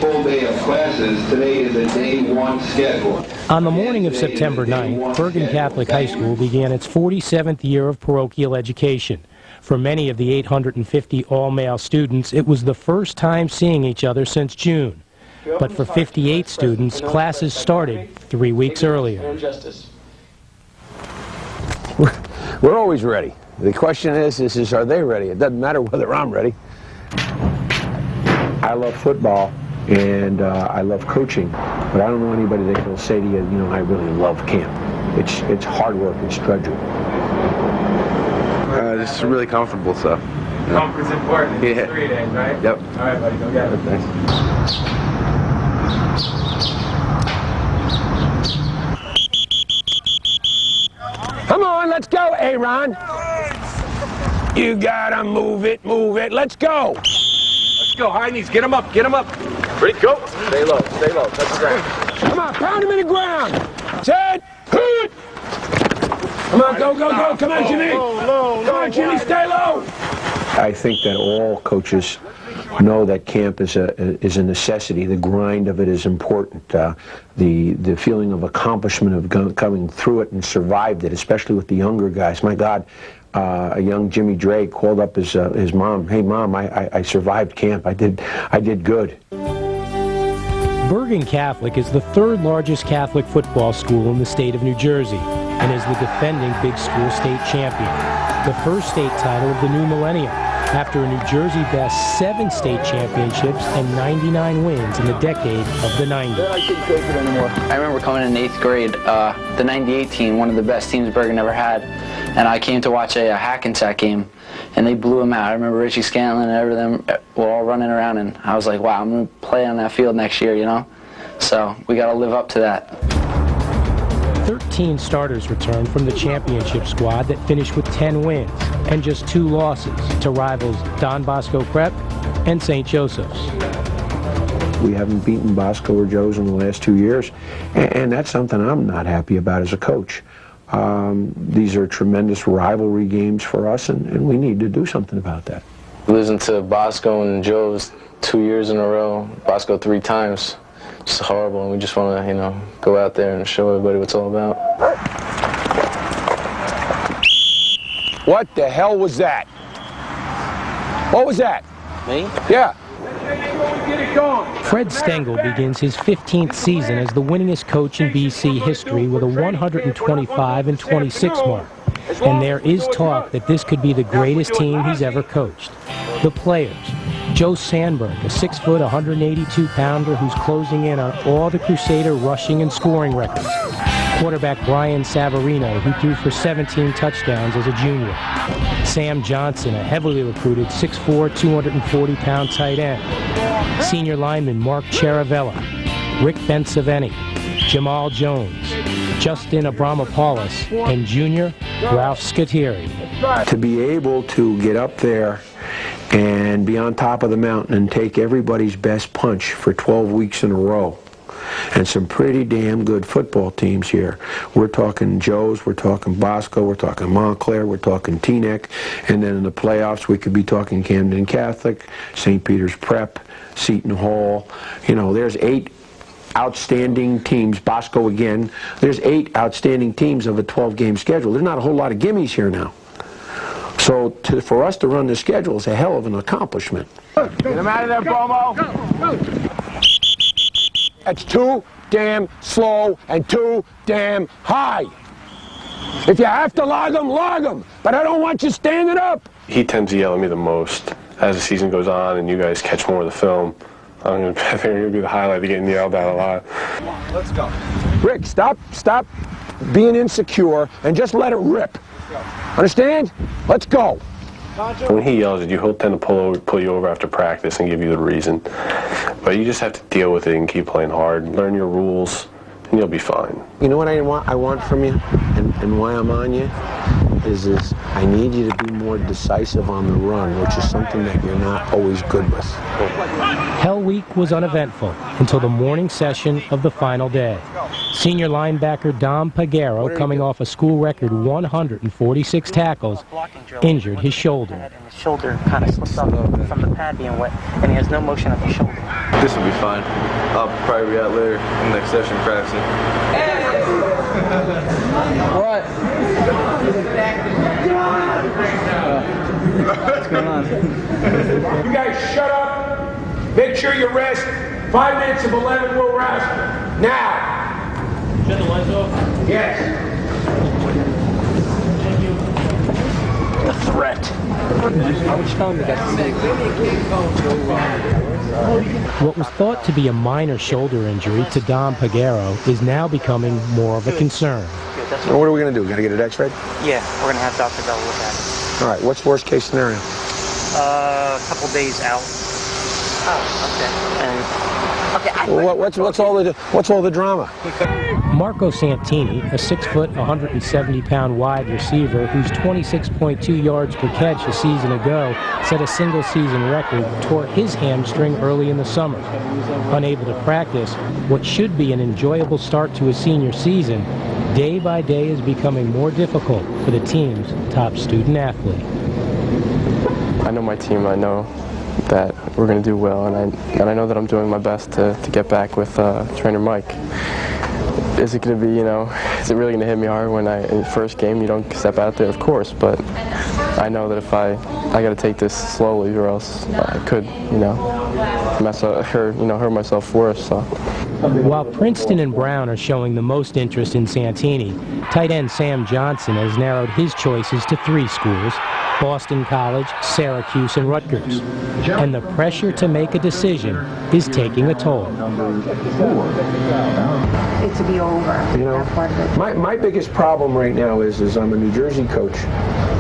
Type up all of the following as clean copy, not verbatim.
full day of classes. Today is a day one schedule. On the morning of September 9th, Bergen Catholic High School began its 47th year of parochial education. For many of the 850 all-male students, it was the first time seeing each other since June. But for 58 students, classes started 3 weeks earlier. We're always ready. The question is are they ready? It doesn't matter whether I'm ready. I love football and I love coaching, but I don't know anybody that will say to you, you know, I really love camp. It's hard work, it's drudgery. Just really comfortable stuff. Comfort's important. It's 3 days, right? Yep. All right, buddy, go get it. Thanks. Come on, let's go, Aaron. You gotta move it, let's go. Let's go, high knees, get him up, Ready, go. Stay low, touch the ground. Come on, pound him in the ground. Set, hoot. Come on, go, come on, Jimmy. Come on, Jimmy, stay low. I think that all coaches know that camp is a necessity. The grind of it is important. The feeling of accomplishment of coming through it and survived it, especially with the younger guys. My God, a young Jimmy Drake called up his mom. Hey, Mom, I survived camp. I did good. Bergen Catholic is the third largest Catholic football school in the state of New Jersey and is the defending Big School state champion, the first state title of the new millennium, after a New Jersey best 7 state championships and 99 wins in the decade of the 90s. I couldn't take it anymore. I remember coming in 8th grade, the 98 team, one of the best teams Bergen ever had, and I came to watch a Hackensack game, and they blew them out. I remember Richie Scanlon and everything were all running around, and I was like, wow, I'm going to play on that field next year, you know? So we got to live up to that. 13 starters returned from the championship squad that finished with 10 wins and just 2 losses to rivals Don Bosco Prep and St. Joseph's. We haven't beaten Bosco or Joe's in the last 2 years, and that's something I'm not happy about as a coach. These are tremendous rivalry games for us, and we need to do something about that. Losing to Bosco and Joe's 2 years in a row, Bosco 3 times, it's horrible, and we just want to, you know, go out there and show everybody what it's all about. What the hell was that? What was that? Me? Yeah. Fred Stengel begins his 15th season as the winningest coach in BC history with a 125-26 mark. And there is talk that this could be the greatest team he's ever coached. The players: Joe Sandberg, a 6-foot, 182-pounder who's closing in on all the Crusader rushing and scoring records. Quarterback Brian Savarino, who threw for 17 touchdowns as a junior. Sam Johnson, a heavily recruited 6'4", 240-pound tight end. Senior lineman Mark Cheravella, Rick Bensaveni, Jamal Jones, Justin Abramopoulos, and junior Ralph Scateri. To be able to get up there and be on top of the mountain and take everybody's best punch for 12 weeks in a row. And some pretty damn good football teams here. We're talking Joe's, we're talking Bosco, we're talking Montclair, we're talking Teaneck, and then in the playoffs we could be talking Camden Catholic, St. Peter's Prep, Seton Hall. You know, there's 8 outstanding teams. Bosco again. There's 8 outstanding teams of a 12-game schedule. There's not a whole lot of gimmies here now. So for us to run the schedule is a hell of an accomplishment. Get him out of there, Bomo. Go. That's too damn slow and too damn high. If you have to log them, but I don't want you standing up. He tends to yell at me the most as the season goes on and you guys catch more of the film. I think you're going to be the highlight of getting yelled at a lot. Let's go. Rick, stop being insecure and just let it rip. Understand? Let's go. When he yells at you, he'll tend to pull you over after practice and give you the reason. But you just have to deal with it and keep playing hard. Learn your rules, and you'll be fine. You know what I want from you and why I'm on you? is I need you to be more decisive on the run, which is something that you're not always good with. Hell Week was uneventful until the morning session of the final day. Senior linebacker Dom Pagero, coming off a school record 146 tackles, injured his shoulder. And his shoulder kind of slips off from the pad being wet, and he has no motion at the shoulder. This will be fine. I'll probably be out later in the next session practicing. What? What's going on? You guys shut up. Make sure you rest. 5 minutes of 11 will rest. Now. Shut the lights off? Yes. The threat. How much time we got? What was thought to be a minor shoulder injury to Dom Pagero is now becoming more of a concern. Well, what are we going to do? Got to get it x-rayed? Yeah, we're going to have Dr. Bell look at it. All right, what's worst case scenario? A couple days out. Oh, okay. And Well, what's all the drama? Marco Santini, a 6-foot, 170-pound wide receiver whose 26.2 yards per catch a season ago set a single-season record, tore his hamstring early in the summer. Unable to practice what should be an enjoyable start to his senior season, day by day is becoming more difficult for the team's top student athlete. I know my team. I know that we're going to do well, and I know that I'm doing my best to get back with trainer Mike. Is it going to be, is it really going to hit me hard when in the first game you don't step out there? Of course, but I know that if I got to take this slowly, or else I could, mess up, hurt myself worse. So. While Princeton and Brown are showing the most interest in Santini, tight end Sam Johnson has narrowed his choices to 3 schools: Boston College, Syracuse, and Rutgers. And the pressure to make a decision is taking a toll. It to be over. That part of it. My biggest problem right now is I'm a New Jersey coach,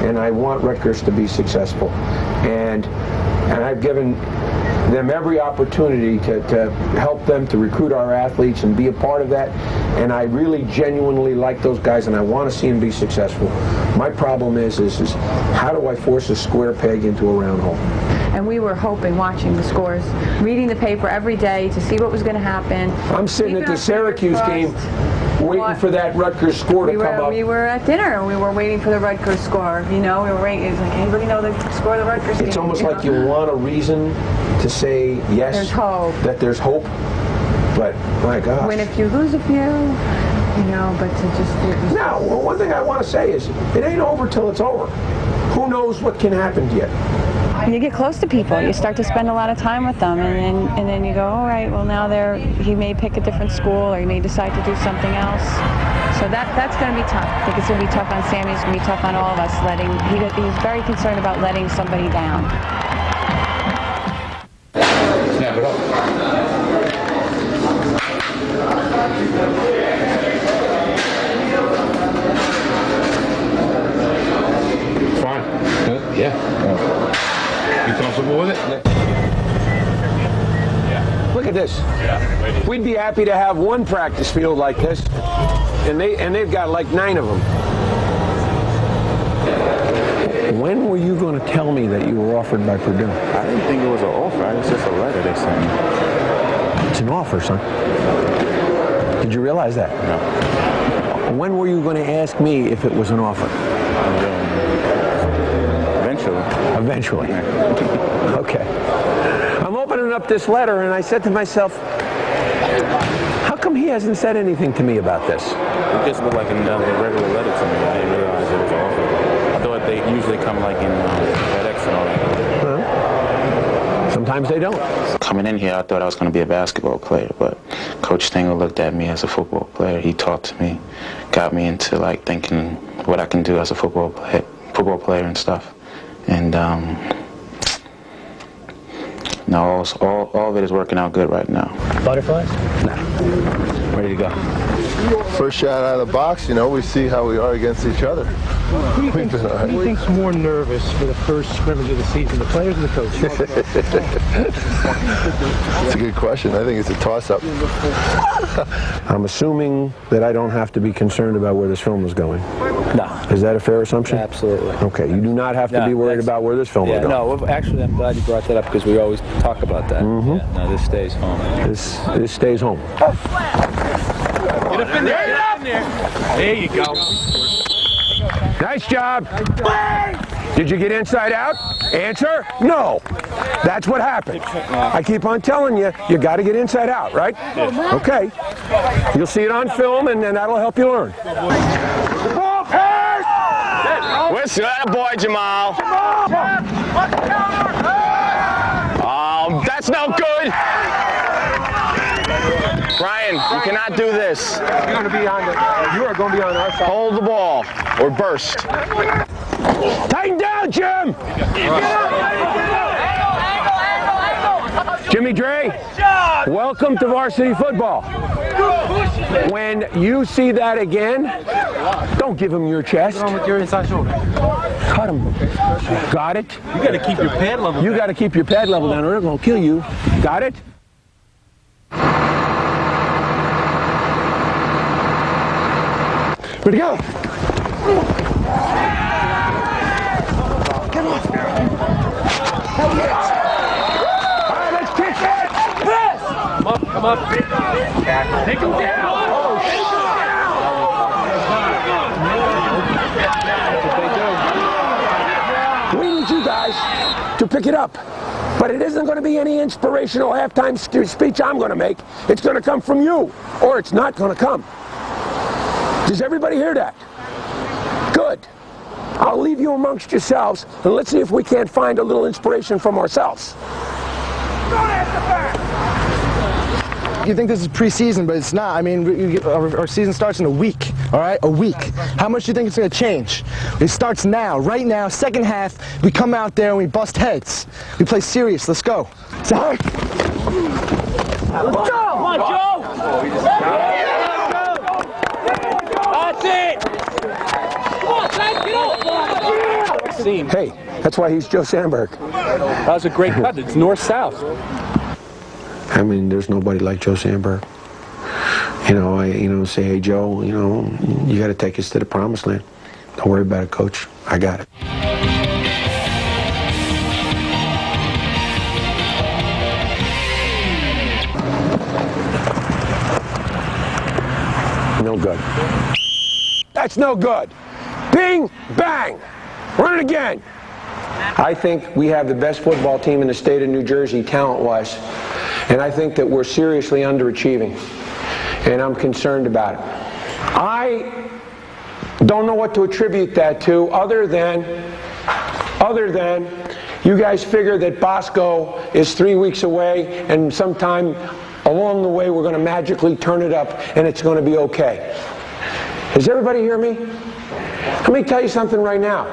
and I want Rutgers to be successful. And I've given them every opportunity to help them to recruit our athletes and be a part of that. And I really genuinely like those guys, and I want to see them be successful. My problem is how do I force a square peg into a round hole? And we were hoping, watching the scores, reading the paper every day to see what was going to happen. I'm sitting at the Syracuse game waiting for that Rutgers score to come up. We were at dinner and we were waiting for the Rutgers score. We were waiting. It was like, anybody know the score of the Rutgers game? It's almost like you want a reason to say yes, there's hope. That there's hope. But my gosh. When if you lose a few, but to just... Now, one thing I want to say is it ain't over till it's over. Who knows what can happen yet? You get close to people. You start to spend a lot of time with them, and then you go, all right, well now he may pick a different school, or he may decide to do something else. So that's going to be tough. I think it's going to be tough on Sammy. It's going to be tough on all of us. He's very concerned about letting somebody down. Snap it up. Fine. Yeah. You comfortable with it? Look at this. We'd be happy to have one practice field like this, and they've got like 9 of them. When were you going to tell me that you were offered by Purdue? I didn't think it was an offer. It's just a letter they sent me. It's an offer, son. Did you realize that? No. When were you going to ask me if it was an offer? Eventually. Okay. I'm opening up this letter, and I said to myself, how come he hasn't said anything to me about this? It just looked like another regular letter to me. I didn't realize it was an offer. I thought they usually come like in FedEx and all that. Sometimes they don't. Coming in here, I thought I was going to be a basketball player, but Coach Stengel looked at me as a football player. He talked to me, got me into like thinking what I can do as a football player and stuff. And all of it is working out good right now. Butterflies? Nah. Ready to go. first shot out of the box, you know, we see how we are against each other. Who do you think's more nervous for the first scrimmage of the season, the players or the coach? That's a good question. I think it's a toss-up. I'm assuming that I don't have to be concerned about where this film is going. No. Is that a fair assumption? Absolutely. Okay, you do not have to be worried about where this film is going. No, well, actually, I'm glad you brought that up because we always talk about that. Mm-hmm. Yeah, no, this stays home. This stays home. Get up in there, get up in there. There you go. Nice job. Did you get inside out? Answer, no. That's what happened. I keep on telling you, you got to get inside out, right? Okay. You'll see it on film, and then that'll help you learn. Whistle that boy, Jamal. Oh, that's no good. Brian, you cannot do this. You are going to be on our side. Hold the ball or burst. Tighten down, Jim. Jimmy Dre, welcome to varsity football. When you see that again, don't give him your chest. What's wrong with your inside shoulder? Cut him. Got it? You got to keep your pad level. You got to keep your pad level down or they're going to kill you. Got it? Ready to go. Get off. All right, let's kick it. Come up. Take him down. Oh, shit. We need you guys to pick it up. But it isn't going to be any inspirational halftime speech I'm going to make. It's going to come from you, or it's not going to come. Does everybody hear that? Good. I'll leave you amongst yourselves, and let's see if we can't find a little inspiration from ourselves. You think this is preseason, but it's not. I mean, our season starts in a week, all right? A week. How much do you think it's going to change? It starts now, right now, second half. We come out there and we bust heads. We play serious. Let's go. Sorry. Let's go! Come on, Joe! That's it! Come on, Frank, get up! Hey, that's why he's Joe Sandberg. That was a great cut. It's north-south. I mean, there's nobody like Joe Sandberg. You know, I say, hey, Joe, you got to take us to the promised land. Don't worry about it, Coach. I got it. No good. That's no good. Bing, bang. Run it again. I think we have the best football team in the state of New Jersey, talent-wise. And I think that we're seriously underachieving. And I'm concerned about it. I don't know what to attribute that to other than you guys figure that Bosco is 3 weeks away and sometime along the way we're going to magically turn it up and it's going to be okay. Does everybody hear me? Let me tell you something right now.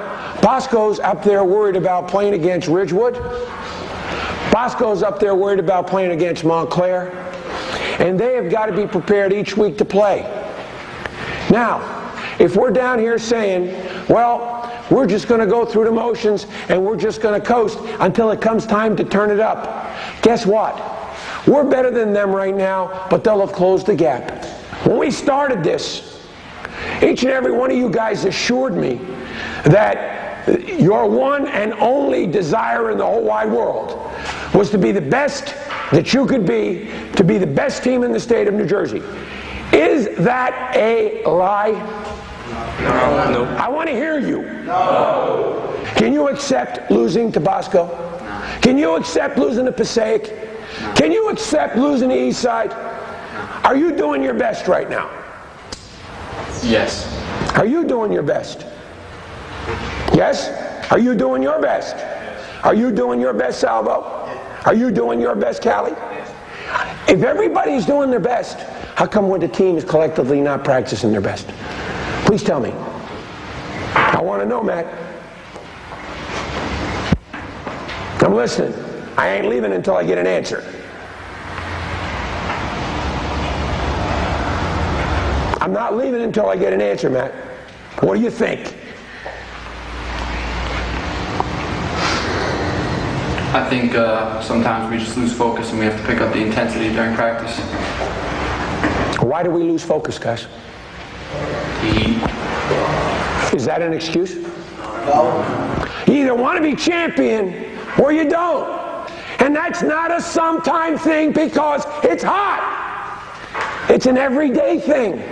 Bosco's up there worried about playing against Ridgewood. Bosco's up there worried about playing against Montclair. And they have got to be prepared each week to play. Now, if we're down here saying, well, we're just going to go through the motions and we're just going to coast until it comes time to turn it up, guess what? We're better than them right now, but they'll have closed the gap. When we started this, each and every one of you guys assured me that your one and only desire in the whole wide world was to be the best that you could be, to be the best team in the state of New Jersey. Is that a lie? No. I want to hear you. No. Can you accept losing to Bosco? Can you accept losing to Passaic? Can you accept losing to Eastside? Are you doing your best right now? Yes. Are you doing your best? Yes? Are you doing your best? Are you doing your best, Salvo? Are you doing your best, Callie? If everybody's doing their best, how come when the team is collectively not practicing their best? Please tell me. I want to know, Matt. I'm listening. I ain't leaving until I get an answer. I'm not leaving until I get an answer, Matt. What do you think? I think sometimes we just lose focus and we have to pick up the intensity during practice. Why do we lose focus, guys? Is that an excuse? You either want to be champion or you don't. And that's not a sometime thing because it's hot. It's an everyday thing.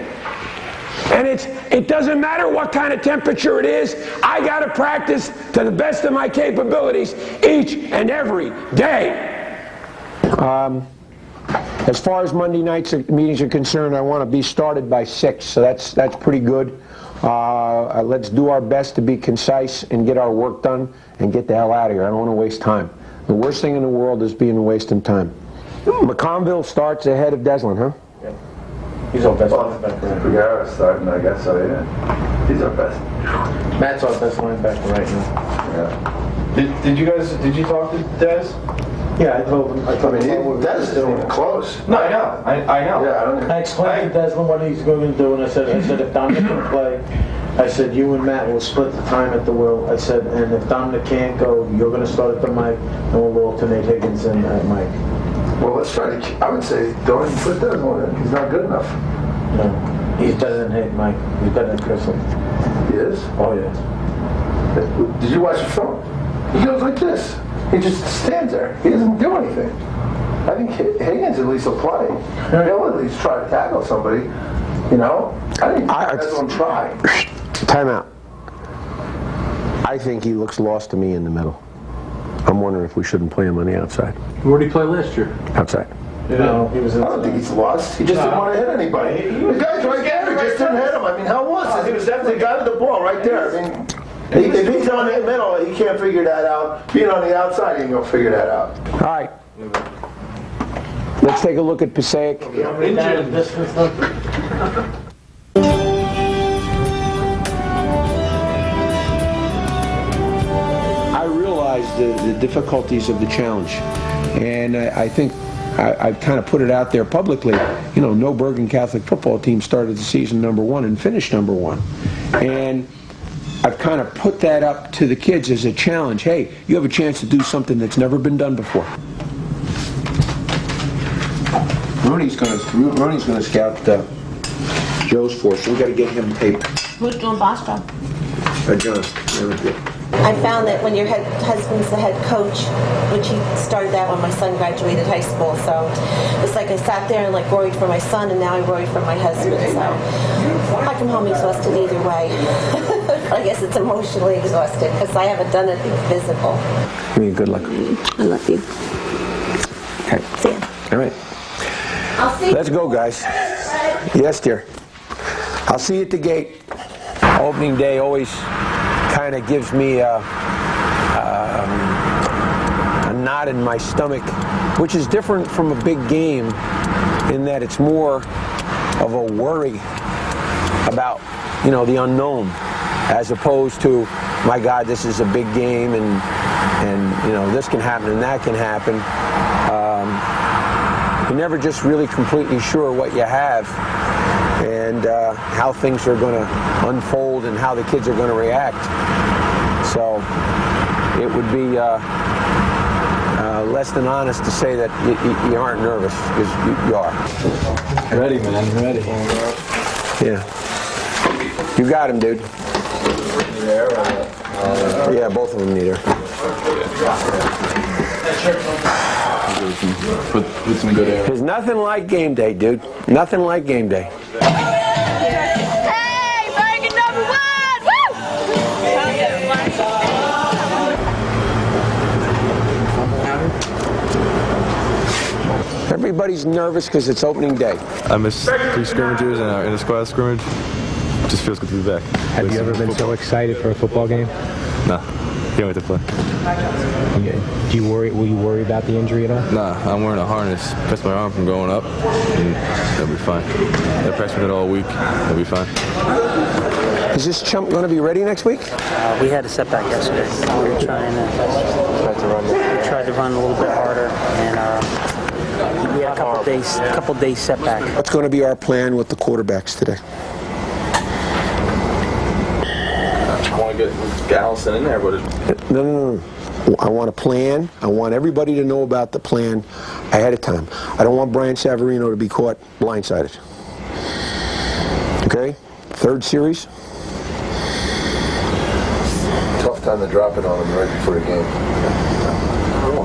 And it doesn't matter what kind of temperature it is. I got to practice to the best of my capabilities each and every day. As far as Monday night's meetings are concerned, I want to be started by 6, so that's pretty good. Let's do our best to be concise and get our work done and get the hell out of here. I don't want to waste time. The worst thing in the world is being wasting time. McConville starts ahead of Deslin, huh? Yeah. He's our best linebacker. Figueroa starting, I guess so, yeah. He's our best. Matt's our best linebacker right now. Yeah. Did you talk to Des? Yeah, I told him. I mean, Des isn't even close. No, I know. I know. Yeah, I explained to Desmond what he's going to do, and I said if Dominic can play, I said you and Matt will split the time at the will. I said, and if Dominic can't go, you're going to start at the mic, and we'll alternate Higgins and Mike. Well, let's try to. I would say don't even put Desmond in. He's not good enough. No, he's better than Mike. He's better than Crystal. He is? Oh yeah. Did you watch the film? He goes like this. He just stands there. He doesn't do anything. I think Higgins at least will play. He'll at least try to tackle somebody. You know? I think Desmond try. Time out. I think he looks lost to me in the middle. I'm wondering if we shouldn't play him on the outside. Where did he play last year? Outside. You know, he was. I don't think he's lost. He just didn't want to hit anybody. The guy's right there. He just didn't hit him. I mean, how was it? He was definitely the guy with the ball right there. I mean, if he's on the middle, he can't figure that out. Being on the outside, he ain't gonna figure that out. All right. Let's take a look at Passaic. I realize the difficulties of the challenge, and I think I've kind of put it out there publicly. You know, no Bergen Catholic football team started the season #1 and finished #1, and I've kind of put that up to the kids as a challenge. Hey, you have a chance to do something that's never been done before. Rooney's gonna scout Joe's force, so we got to get him taped. Who's doing Boston? John. I found that when your husband's the head coach, which he started that when my son graduated high school, so it's like I sat there and like worried for my son, and now I worry for my husband. So I come home exhausted either way. I guess it's emotionally exhausted because I haven't done anything physical. I mean, good luck. I love you. Okay. See ya. All right. Let's go, guys. Yes, dear. I'll see you at the gate. Opening day always kind of gives me a knot in my stomach, which is different from a big game in that it's more of a worry about, you know, the unknown, as opposed to, my God, this is a big game, and you know, this can happen and that can happen. You're never just really completely sure what you have and how things are going to unfold and how the kids are going to react. So it would be less than honest to say that you aren't nervous, because you are. Ready, man. Ready. Yeah. You got him, dude. Yeah, both of them need her. With some good air. There's nothing like game day, dude. Nothing like game day. Hey, Bergen #1! Woo! Everybody's nervous because it's opening day. I missed 3 scrimmages and our inter-squad scrimmage. Just feels good to be back. Have you ever been so excited for a football game? Nah, can't wait to play. Do you worry? Will you worry about the injury at all? Nah, I'm wearing a harness. Press my arm from going up, and it'll be fine. I pressed with it all week. It'll be fine. Is this chump going to be ready next week? We had a setback yesterday. We were trying to run a little bit harder, and We had a couple days setback. What's going to be our plan with the quarterbacks today? I want to get Allison in there, but No. I want a plan. I want everybody to know about the plan ahead of time. I don't want Brian Savarino to be caught blindsided. Okay? Third series. Tough time to drop it on him right before the game.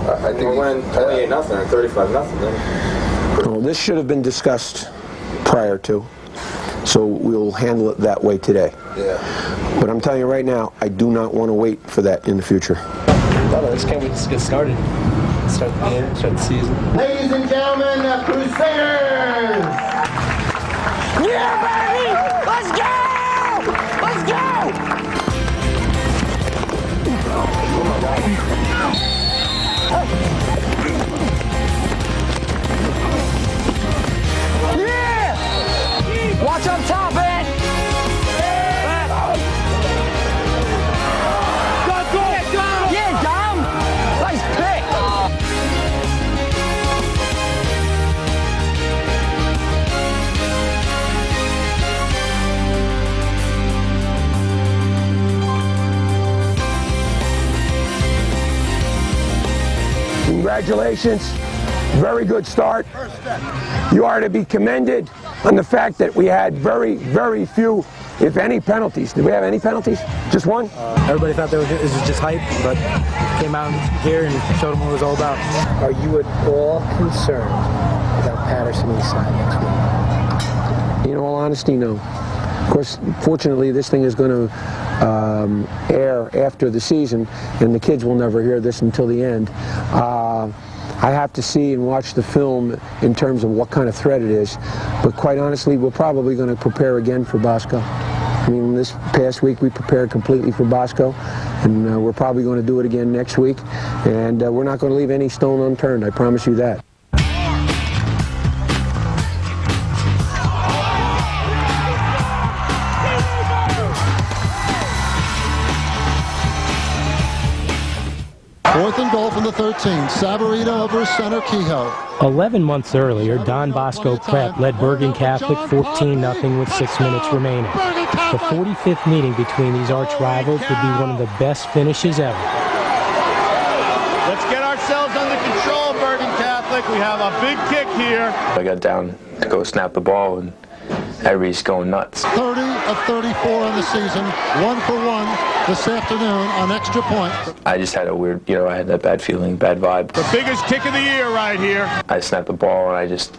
I think we're winning 28-0 or 35-0. Well, this should have been discussed prior to, so we'll handle it that way today. Yeah. But I'm telling you right now, I do not want to wait for that in the future. Let's get started. Start the season. Ladies and gentlemen, the Crusaders! Yeah, baby! Let's go! Let's go! Yeah! Watch up top, man! Go! Yeah, Dom! Nice pick! Congratulations. Very good start. You are to be commended on the fact that we had very, very few, if any, penalties. Did we have any penalties? Just one? Everybody thought this was just hype, but came out here and showed them what it was all about. Are you at all concerned about Patterson Eastside next week? In all honesty, no. Of course, fortunately, this thing is going to air after the season, and the kids will never hear this until the end. I have to see and watch the film in terms of what kind of threat it is, but quite honestly, we're probably going to prepare again for Bosco. I mean, this past week we prepared completely for Bosco, and we're probably going to do it again next week, and we're not going to leave any stone unturned, I promise you that. Fourth and goal from the 13. Savarino over center Kehoe. 11 months earlier, Don Bosco Prep led Bergen Catholic 14-0 with 6 minutes remaining. The 45th meeting between these arch rivals would be one of the best finishes ever. Let's get ourselves under control, Bergen Catholic. We have a big kick here. I got down to go snap the ball, and everybody's going nuts. 30 of 34 in the season, 1 for 1 this afternoon on extra points. I just had a weird, I had that bad feeling, bad vibe. The biggest kick of the year right here. I snapped the ball, and I just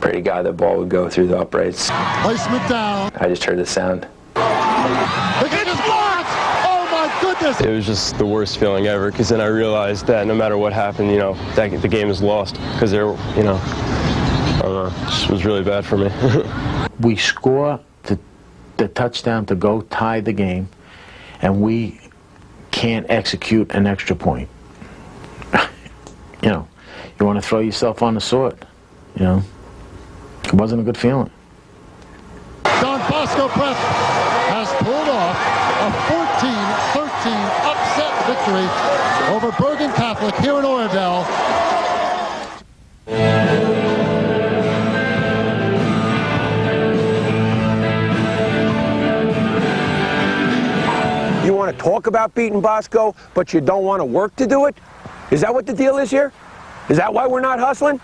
prayed to God the ball would go through the uprights. Placement down. I just heard the sound. The kick is blocked! Oh my goodness! It was just the worst feeling ever, because then I realized that no matter what happened, that the game is lost, because it was really bad for me. We score the touchdown to go tie the game, and we can't execute an extra point. You want to throw yourself on the sword. It wasn't a good feeling. Don Bosco Prep has pulled off a 14-13 upset victory over Bergen Catholic here in Oradell. You want to talk about beating Bosco, but you don't want to work to do it? Is that what the deal is here? Is that why we're not hustling?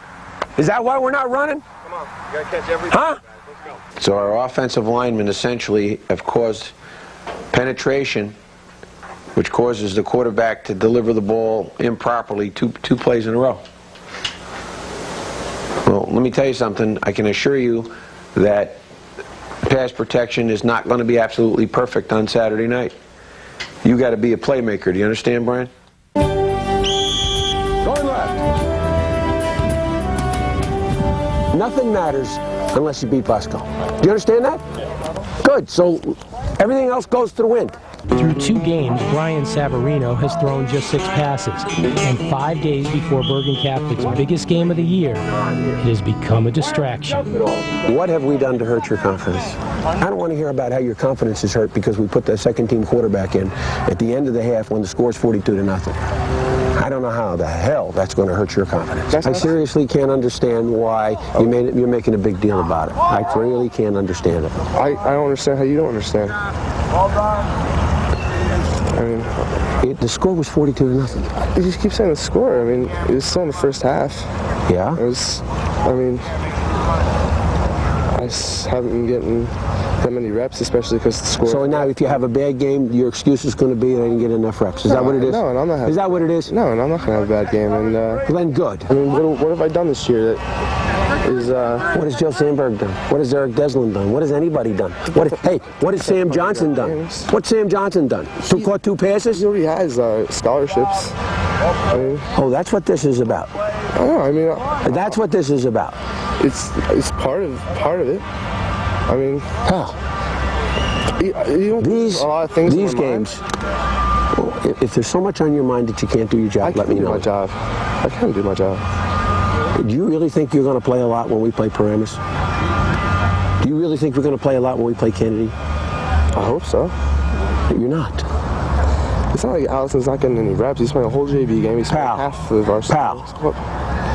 Is that why we're not running? Come on, you got to catch everything. Huh? Let's go. So our offensive linemen essentially have caused penetration, which causes the quarterback to deliver the ball improperly two plays in a row. Well, let me tell you something. I can assure you that pass protection is not going to be absolutely perfect on Saturday night. You got to be a playmaker. Do you understand, Brian? Going left. Nothing matters unless you beat Bosco. Do you understand that? Good. So everything else goes to the wind. Through 2 games, Brian Savarino has thrown just 6 passes. And 5 days before Bergen Catholic's biggest game of the year, it has become a distraction. What have we done to hurt your confidence? I don't want to hear about how your confidence is hurt because we put the second-team quarterback in at the end of the half when the score's 42-0. I don't know how the hell that's going to hurt your confidence. I seriously can't understand why you're making a big deal about it. I really can't understand it. I don't understand how you don't understand. I mean, the score was 42-0. You just keep saying the score. I mean, it was still in the first half. Yeah? It was, I mean, I just haven't been getting that many reps, especially because the score. So now if you have a bad game, your excuse is going to be I didn't get enough reps. Is that what it is? No, and I'm not having, is that what it is? No, and I'm not going to have a bad game. And then good. I mean, what have I done this year that is... What has Joe Sandberg done? What has Eric Deslin done? What has anybody done? What has Sam Johnson done? What's Sam Johnson done? Caught 2 passes? He already has scholarships. I mean, oh, that's what this is about. I don't know. I mean, that's what this is about. It's part of it. I mean, how? These a lot of things. These games. Well, if there's so much on your mind that you can't do your job, let me know. I can do my job. I can do my job. Do you really think you're going to play a lot when we play Paramus? Do you really think we're going to play a lot when we play Kennedy? I hope so. You're not. It's not like Allison's not getting any reps. He's playing a whole JV game. He's playing half of our Pal,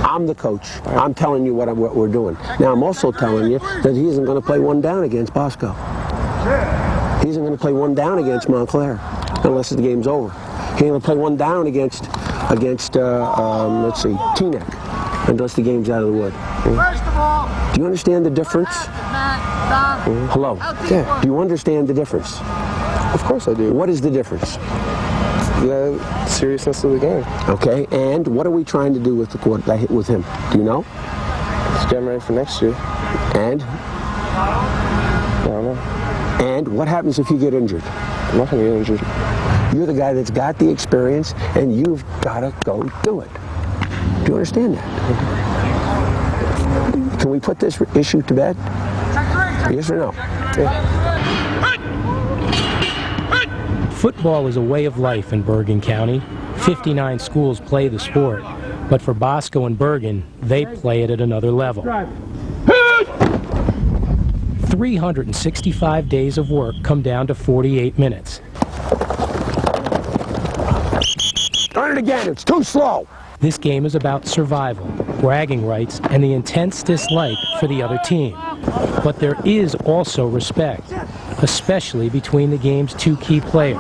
I'm the coach. I'm telling you what we're doing. Now, I'm also telling you that he isn't going to play one down against Bosco. He isn't going to play one down against Montclair unless the game's over. He ain't going to play one down against let's see, Teaneck unless the game's out of the wood. Do you understand the difference? Hello? Yeah. Do you understand the difference? Of course I do. What is the difference? The seriousness of the game. Okay, and what are we trying to do with with him? Do you know? Just get him ready for next year. And? I don't know. And what happens if you get injured? I'm not going to get injured. You're the guy that's got the experience, and you've got to go do it. Do you understand that? Can we put this issue to bed? Yes or no? Yeah. Football is a way of life in Bergen County. 59 schools play the sport, but for Bosco and Bergen, they play it at another level. 365 days of work come down to 48 minutes. Run it again, it's too slow. This game is about survival, bragging rights, and the intense dislike for the other team. But there is also respect, especially between the game's 2 key players.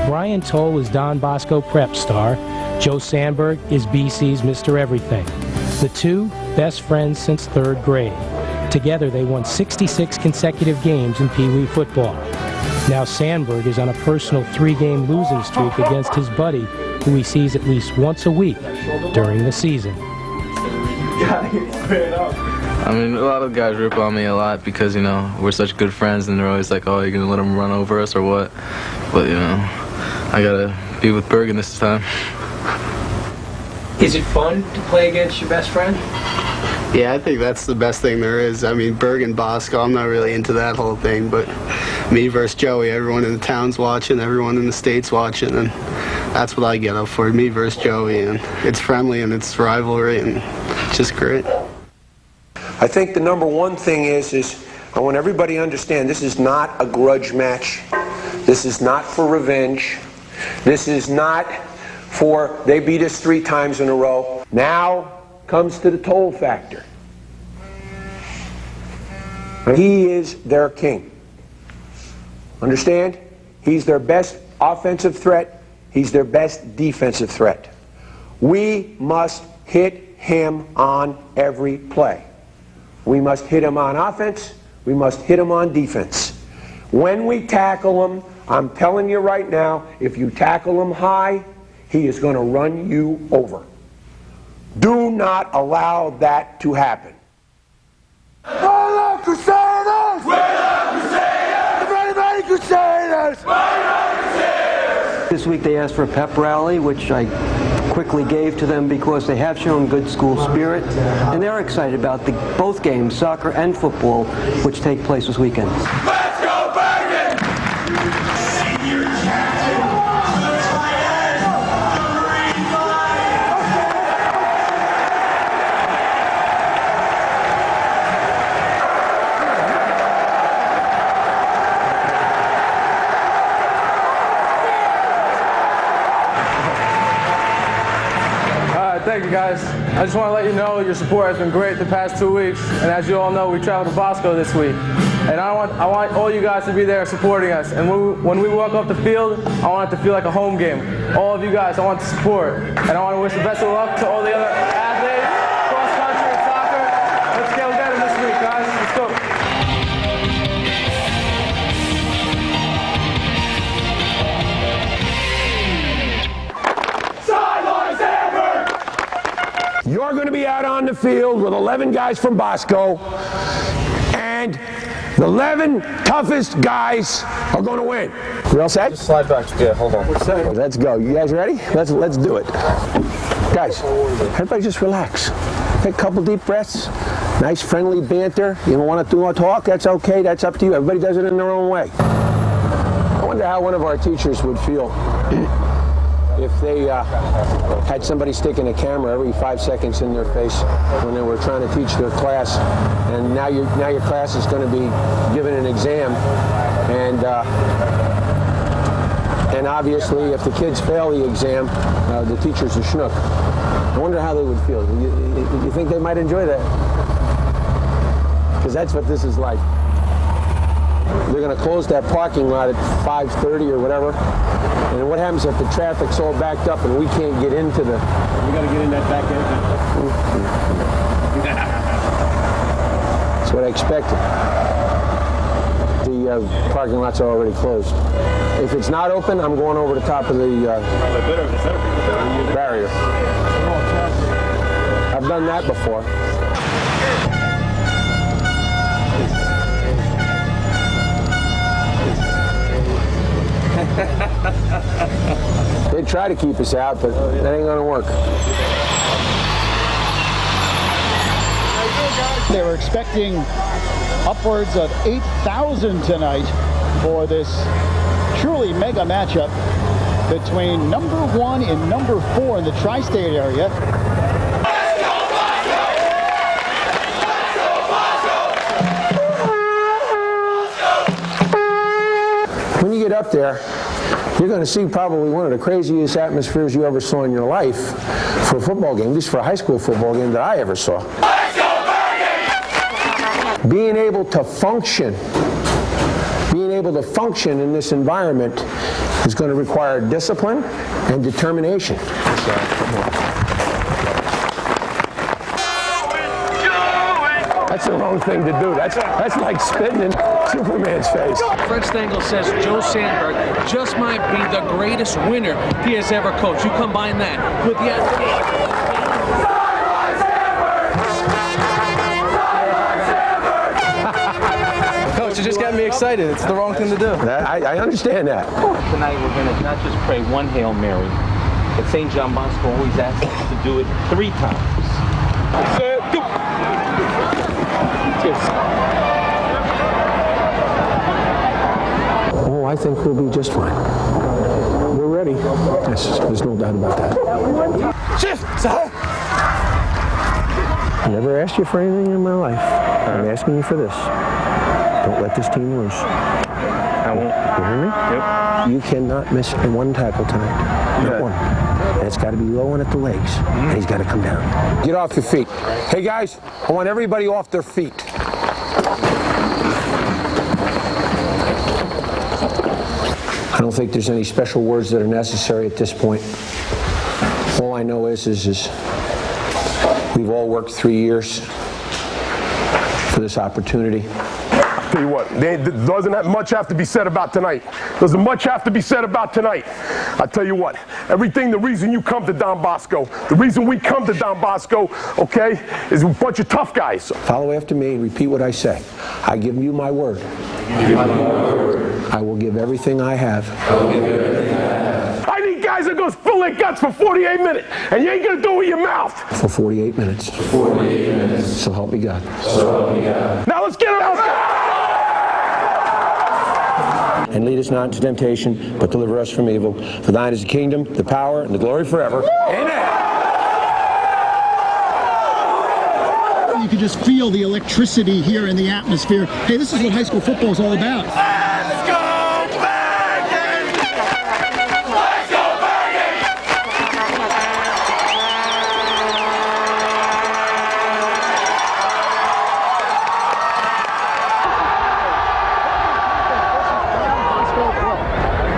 Brian Toll is Don Bosco Prep star. Joe Sandberg is BC's Mr. Everything. The 2 best friends since 3rd grade. Together they won 66 consecutive games in Pee Wee football. Now Sandberg is on a personal 3-game losing streak against his buddy, who he sees at least once a week during the season. I mean, a lot of guys rip on me a lot because, you know, we're such good friends and they're always like, oh, you're going to let him run over us or what? But, you know, I got to be with Bergen this time. Is it fun to play against your best friend? Yeah, I think that's the best thing there is. I mean, Bergen, Bosco, I'm not really into that whole thing, but me versus Joey, everyone in the town's watching, everyone in the state's watching, and that's what I get up for, me versus Joey, and it's friendly and it's rivalry, and it's just great. I think the number one thing is I want everybody to understand this is not a grudge match. This is not for revenge. This is not for they beat us 3 times in a row. Now comes to the toll factor. He is their king. Understand? He's their best offensive threat. He's their best defensive threat. We must hit him on every play. We must hit him on offense. We must hit him on defense. When we tackle him, I'm telling you right now, if you tackle him high, he is going to run you over. Do not allow that to happen. We're the Crusaders! We're the Crusaders! Everybody Crusaders! We're the Crusaders! This week they asked for a pep rally, which I quickly gave to them because they have shown good school spirit, and they're excited about both games, soccer and football, which take place this weekend. Let's go, Bergen! Senior champion! you guys. I just want to let you know your support has been great the past 2 weeks, and as you all know, we traveled to Bosco this week. And I want all you guys to be there supporting us. And when we walk off the field, I want it to feel like a home game. All of you guys, I want the support. And I want to wish the best of luck to all the other athletes, cross country and soccer. Let's get them this week, guys. Let's go. You're going to be out on the field with 11 guys from Bosco, and the 11 toughest guys are going to win. We all set? Just slide back. Yeah, hold on. Let's go. You guys ready? Let's do it. Guys, everybody just relax. Take a couple deep breaths. Nice friendly banter. You don't want to do more talk? That's okay. That's up to you. Everybody does it in their own way. I wonder how one of our teachers would feel if they had somebody sticking a camera every 5 seconds in their face when they were trying to teach their class, and now your class is going to be given an exam, and obviously if the kids fail the exam, the teacher's a schnook. I wonder how they would feel. You think they might enjoy that? Because that's what this is like. They're going to close that parking lot at 5:30 or whatever. And what happens if the traffic's all backed up and we can't get into the... We got to get in that back end. That's what I expected. The parking lots are already closed. If it's not open, I'm going over the top of the barrier. I've done that before. They try to keep us out, but that ain't gonna work. They were expecting upwards of 8,000 tonight for this truly mega matchup between number 1 and number 4 in the tri-state area. When you get up there, you're going to see probably one of the craziest atmospheres you ever saw in your life for a football game, at least for a high school football game that I ever saw. Being able to function in this environment is going to require discipline and determination. That's the wrong thing to do. That's like spitting in Superman's face. Fred Stengel says Joe Sandberg just might be the greatest winner he has ever coached. You combine that with the... Coach, you just got me excited. It's the wrong thing to do. I understand that. Tonight we're going to not just pray one Hail Mary, but St. John Bosco always asks us to do it 3 times. Oh, I think we'll be just fine. We're ready. Yes, there's no doubt about that. Shift, sir. I never asked you for anything in my life. I'm asking you for this. Don't let this team lose. I won't. You hear me? Yep. You cannot miss one tackle tonight. Not one. And it's got to be low and at the legs. And he's got to come down. Get off your feet. Hey, guys, I want everybody off their feet. I don't think there's any special words that are necessary at this point. All I know is we've all worked 3 years for this opportunity. I'll tell you what, doesn't much have to be said about tonight. Doesn't much have to be said about tonight. I tell you what, the reason you come to Don Bosco, the reason we come to Don Bosco, okay, is a bunch of tough guys. Follow after me and repeat what I say. I give you my word. I will give everything I have. I need guys that go spill their guts for 48 minutes, and you ain't gonna do it with your mouth. For 48 minutes. So help me God. Now let's get it out. And lead us not into temptation, but deliver us from evil. For thine is the kingdom, the power, and the glory forever. Amen. You can just feel the electricity here in the atmosphere. Hey, this is what high school football is all about.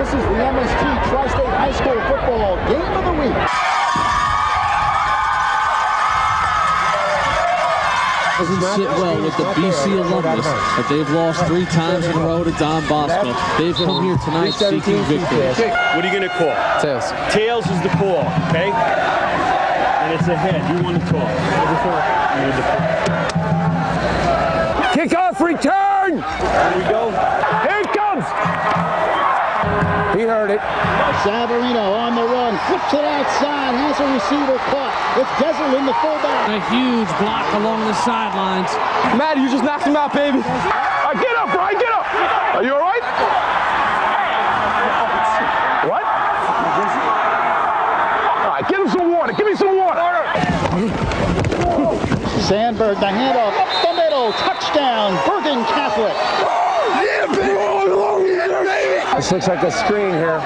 This is the MSG Tri-State High School Football Game of the Week. Doesn't sit well with the BC alumnus that they've lost 3 times in a row to Don Bosco. They've come here tonight seeking victory. What are you going to call? Tails. Tails is the call, okay? And it's a head. You want to call. Kickoff return! Here we go. Here it comes! He heard it. Savarino on the run, flips it outside, has a receiver caught. It's Deserlin, the fullback. A huge block along the sidelines. Matt, you just knocked him out, baby. Get up, Brian, get up. Are you all right? What? All right, give him some water. Give me some water. Sandberg, the handoff, up the middle, touchdown, Bergen Catholic. This looks like a screen here.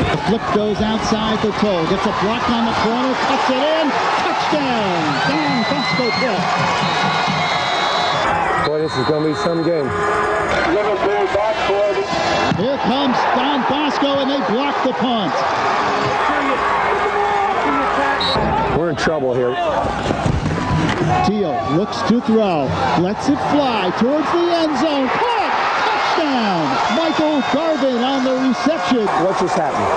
The flip goes outside for Toll. Gets a block on the corner, cuts it in, touchdown, Don Bosco Prep. Boy, this is going to be some game. Here comes Don Bosco, and they block the punt. We're in trouble here. Teal looks to throw, lets it fly towards the end zone. Caught! Touchdown! Michael Garvin on the reception. What's just happened?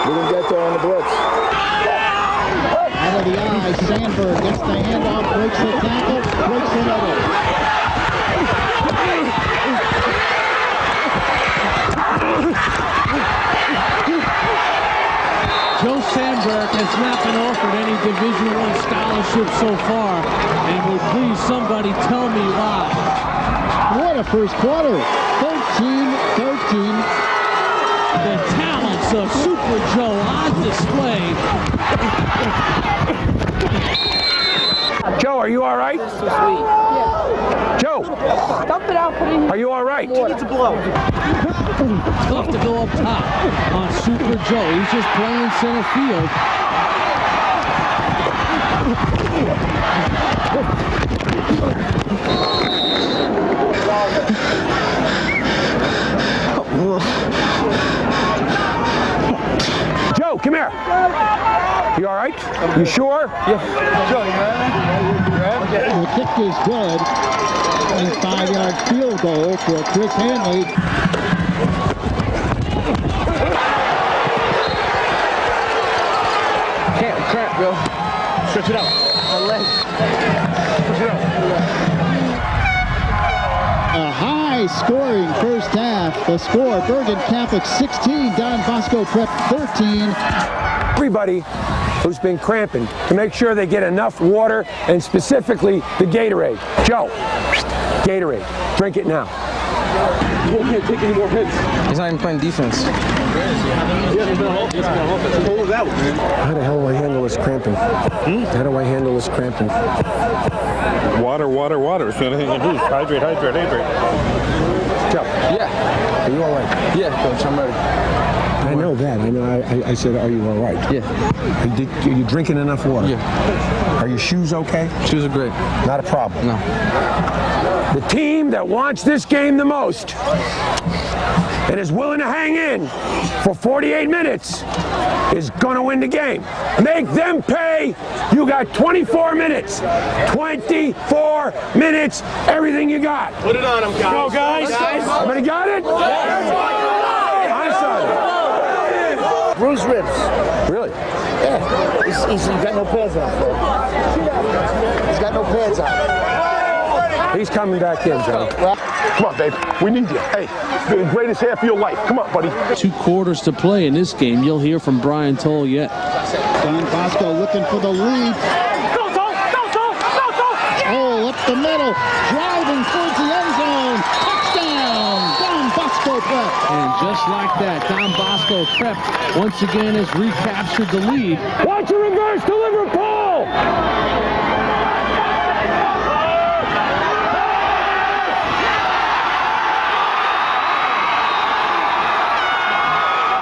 We didn't get there on the blitz. Out of the eye, Sandberg gets the handoff, breaks the tackle, breaks the middle. Joe Sandberg has not been offered any Division I scholarship so far, and would please somebody tell me why. What a first quarter. 13-13. The talents of Super Joe on display. Joe, are you all right? So sweet. Yeah. Joe! Dump it out, put it in here. Are you all right? You need to blow. Tough to go up top on Super Joe. He's just playing center field. Joe, come here. You all right? You sure? Yeah. Joe, you ready? The kick is good. And 5-yard field goal for Chris Hanley. Can't cramp, bro. Stretch it out. My legs. Stretch it out. A high-scoring first half. The score, Bergen Catholic 16, Don Bosco Prep 13. Everybody who's been cramping to make sure they get enough water, and specifically the Gatorade. Joe, Gatorade, drink it now. You can't take any more hits. He's not even playing defense. How the hell do I handle this cramping? How do I handle this cramping? Water, water, water. It's going to hydrate, hydrate, hydrate. Joe. Yeah. Are you all right? Yeah, coach, I'm ready. I know that. I know. I said, are you all right? Yeah. Are you drinking enough water? Yeah. Are your shoes okay? Shoes are great. Not a problem. No. The team that wants this game the most and is willing to hang in for 48 minutes is going to win the game. Make them pay. You got 24 minutes. 24 minutes, everything you got. Put it on him, guys. Go, guys. Somebody got it? I'm sorry. Bruised ribs. Really? Yeah. He's got no pads on. He's got no pads on. He's coming back in, Joe. Come on, babe. We need you. Hey, the greatest half of your life. Come on, buddy. 2 quarters to play in this game. You'll hear from Brian Toll yet. Don Bosco looking for the lead. Oh, up the middle. Driving towards the end zone. Touchdown. Don Bosco Prep. And just like that, Don Bosco Prep once again has recaptured the lead. Watch a reverse to Liverpool!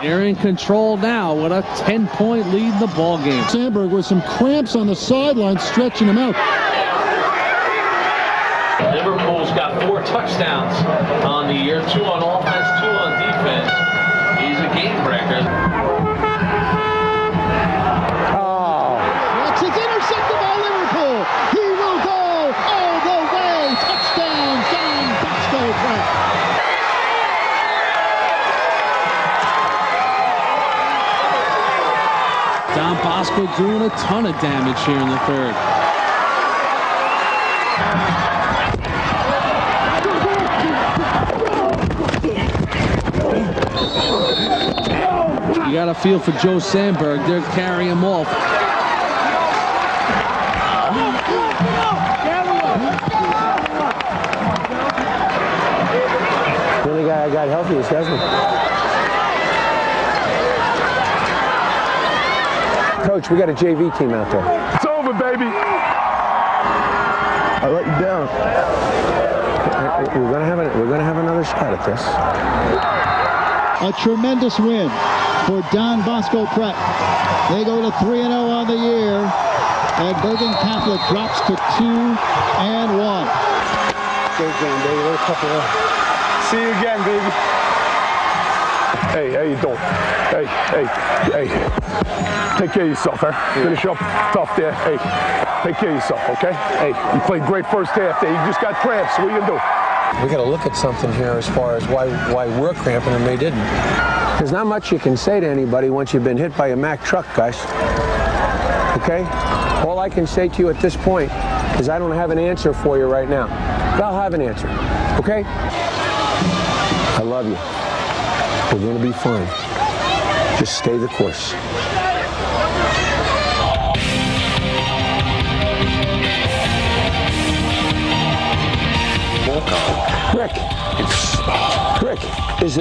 They're in control now with a 10-point lead in the ball game. Sandberg with some cramps on the sideline, stretching him out. Liverpool's got 4 touchdowns on the year, 2 on offense, 2 on defense. He's a game breaker. It's intercepted by Liverpool. He will go all the way. Touchdown, Don Bosco Pratt. Don Bosco doing a ton of damage here in the third. You got to feel for Joe Sandberg. They're carrying him off. The only guy I got healthy is Desmond. Coach, we got a JV team out there. It's over, baby. I let you down. We're gonna have another shot at this. A tremendous win for Don Bosco Pratt. They go to 3-0 on the year, and Bergen Catholic drops to 2-1. Good game, baby. What a couple of... See you again, baby. Hey, how you doing? Hey. Take care of yourself, huh? Finish up tough there. Hey, take care of yourself, okay? Hey, you played great first half there. You just got cramps. What are you gonna do? We got to look at something here as far as why we're cramping and they didn't. There's not much you can say to anybody once you've been hit by a Mack truck, guys. Okay? All I can say to you at this point is I don't have an answer for you right now. But I'll have an answer. Okay? I love you. We're going to be fine. Just stay the course. Rick, is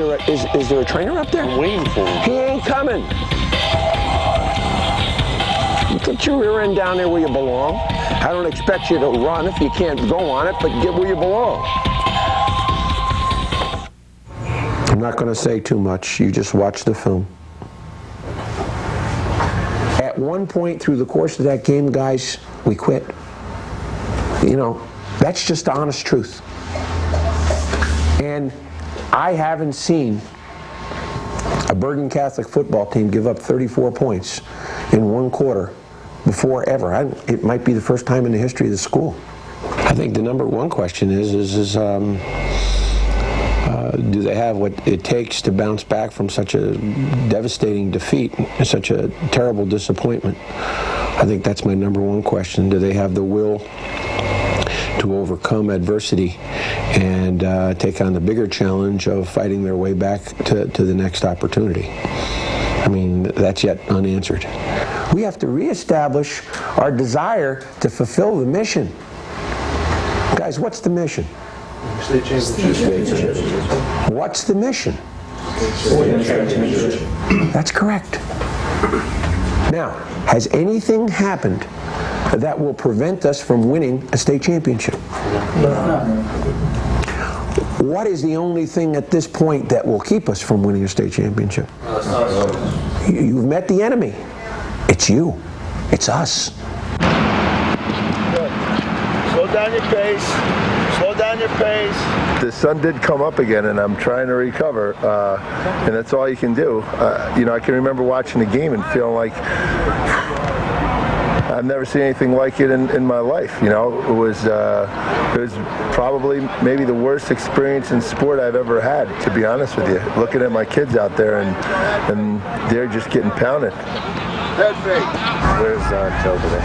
there a trainer up there? I'm waiting for him. He ain't coming. Get your rear end down there where you belong. I don't expect you to run if you can't go on it, but get where you belong. I'm not going to say too much. You just watch the film. At one point through the course of that game, guys, we quit. You know, that's just the honest truth. And I haven't seen a Bergen Catholic football team give up 34 points in one quarter before ever. It might be the first time in the history of the school. I think the number one question is do they have what it takes to bounce back from such a devastating defeat, such a terrible disappointment? I think that's my number one question. Do they have the will to overcome adversity and take on the bigger challenge of fighting their way back to the next opportunity? I mean, that's yet unanswered. We have to reestablish our desire to fulfill the mission. Guys, what's the mission? State championship. What's the mission? That's correct. Now, has anything happened that will prevent us from winning a state championship? No. What is the only thing at this point that will keep us from winning a state championship? You've met the enemy. It's you. It's us. Good. Slow down your pace. Slow down your pace. The sun did come up again, and I'm trying to recover, and that's all you can do. You know, I can remember watching the game and feeling like I've never seen anything like it in my life. You know, it was probably maybe the worst experience in sport I've ever had, to be honest with you. Looking at my kids out there, and they're just getting pounded. Where's Joe today?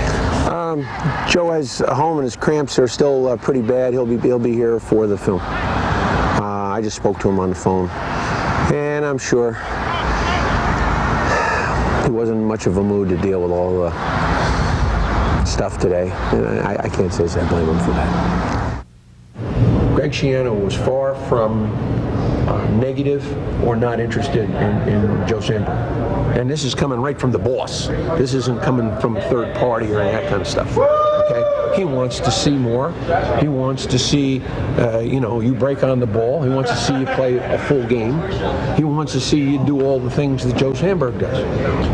Joe has a home and his cramps are still pretty bad. He'll be here for the film. I just spoke to him on the phone, and I'm sure he wasn't in much of a mood to deal with all the stuff today. And I can't say I blame him for that. Greg Schiano was far from negative or not interested in Joe Sandberg. And this is coming right from the boss. This isn't coming from a third party or that kind of stuff. Okay? He wants to see more. He wants to see, you break on the ball. He wants to see you play a full game. He wants to see you do all the things that Joe Sandberg does.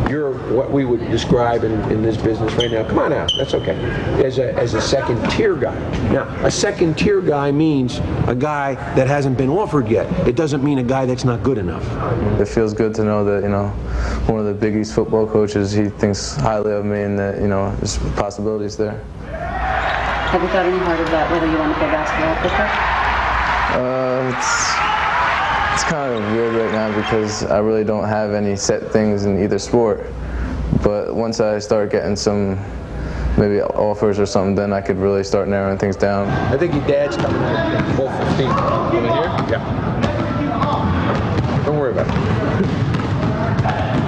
You're what we would describe in this business right now. Come on out. That's okay. As a second-tier guy. Now, a second-tier guy means a guy that hasn't been offered yet. It doesn't mean a guy that's not good enough. It feels good to know that, one of the Big East football coaches, he thinks highly of me and that, there's possibilities there. Have you thought any harder about whether you want to play basketball or football? It's kind of weird right now because I really don't have any set things in either sport. But once I start getting some maybe offers or something, then I could really start narrowing things down. I think your dad's coming out at 12:15. Coming here? Yeah. Don't worry about it.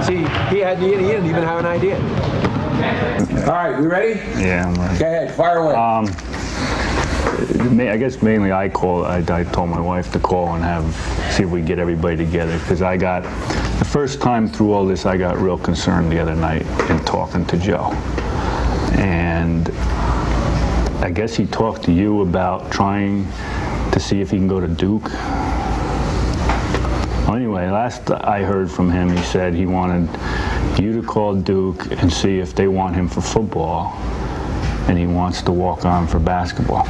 See, he didn't even have an idea. All right, we ready? Yeah, I'm ready. Go ahead, fire away. I guess mainly I told my wife to call and see if we get everybody together, because the first time through all this, I got real concerned the other night in talking to Joe. And I guess he talked to you about trying to see if he can go to Duke. Well, anyway, last I heard from him, he said he wanted you to call Duke and see if they want him for football, and he wants to walk on for basketball.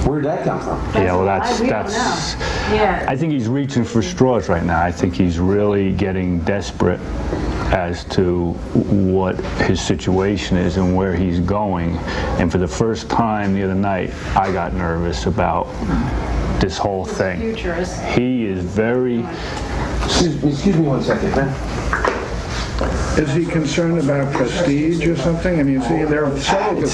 Where did that come from? Yeah, well, that's. Yeah. I think he's reaching for straws right now. I think he's really getting desperate as to what his situation is and where he's going. And for the first time the other night, I got nervous about this whole thing. He is very. Excuse me 1 second, man. Is he concerned about prestige or something? I mean, see, there are several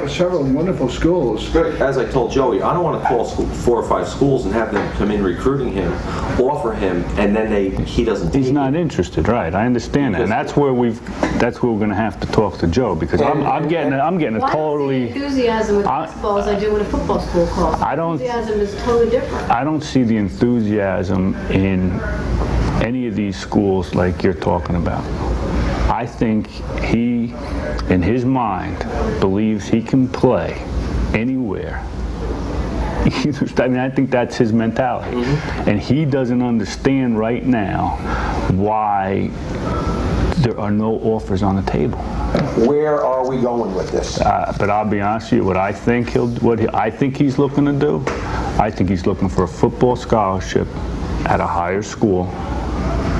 several wonderful schools. As I told Joey, I don't want to call 4 or 5 schools and have them come in recruiting him, offer him, and then he doesn't. He's not interested, right? I understand that, and that's where we're going to have to talk to Joe, because I'm getting a totally. Why is the enthusiasm with basketball as I do when a football school calls? Enthusiasm is totally different. I don't see the enthusiasm in any of these schools like you're talking about. I think he, in his mind, believes he can play anywhere. I think that's his mentality. Mm-hmm. And he doesn't understand right now why there are no offers on the table. Where are we going with this? But I'll be honest with you, what I think he's looking to do, I think he's looking for a football scholarship at a higher school,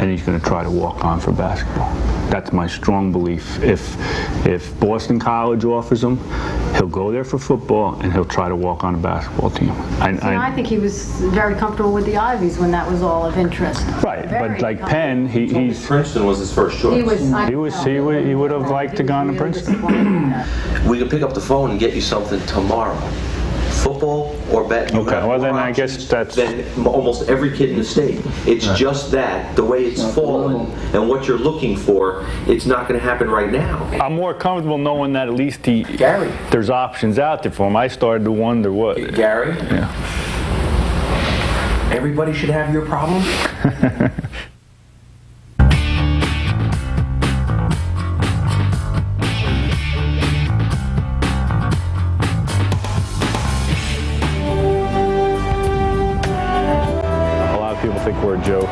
and he's going to try to walk on for basketball. That's my strong belief. If Boston College offers him, he'll go there for football, and he'll try to walk on a basketball team. I think he was very comfortable with the Ivies when that was all of interest. Right, but like Penn, he's Princeton was his first choice. He would have liked to go on to Princeton. We can pick up the phone and get you something tomorrow. Football or bet. Okay, well then I guess that's. Than almost every kid in the state. It's just that the way it's fallen and what you're looking for, it's not going to happen right now. I'm more comfortable knowing that at least there's options out there for him. I started to wonder what. Gary? Yeah. Everybody should have your problem? We're a joke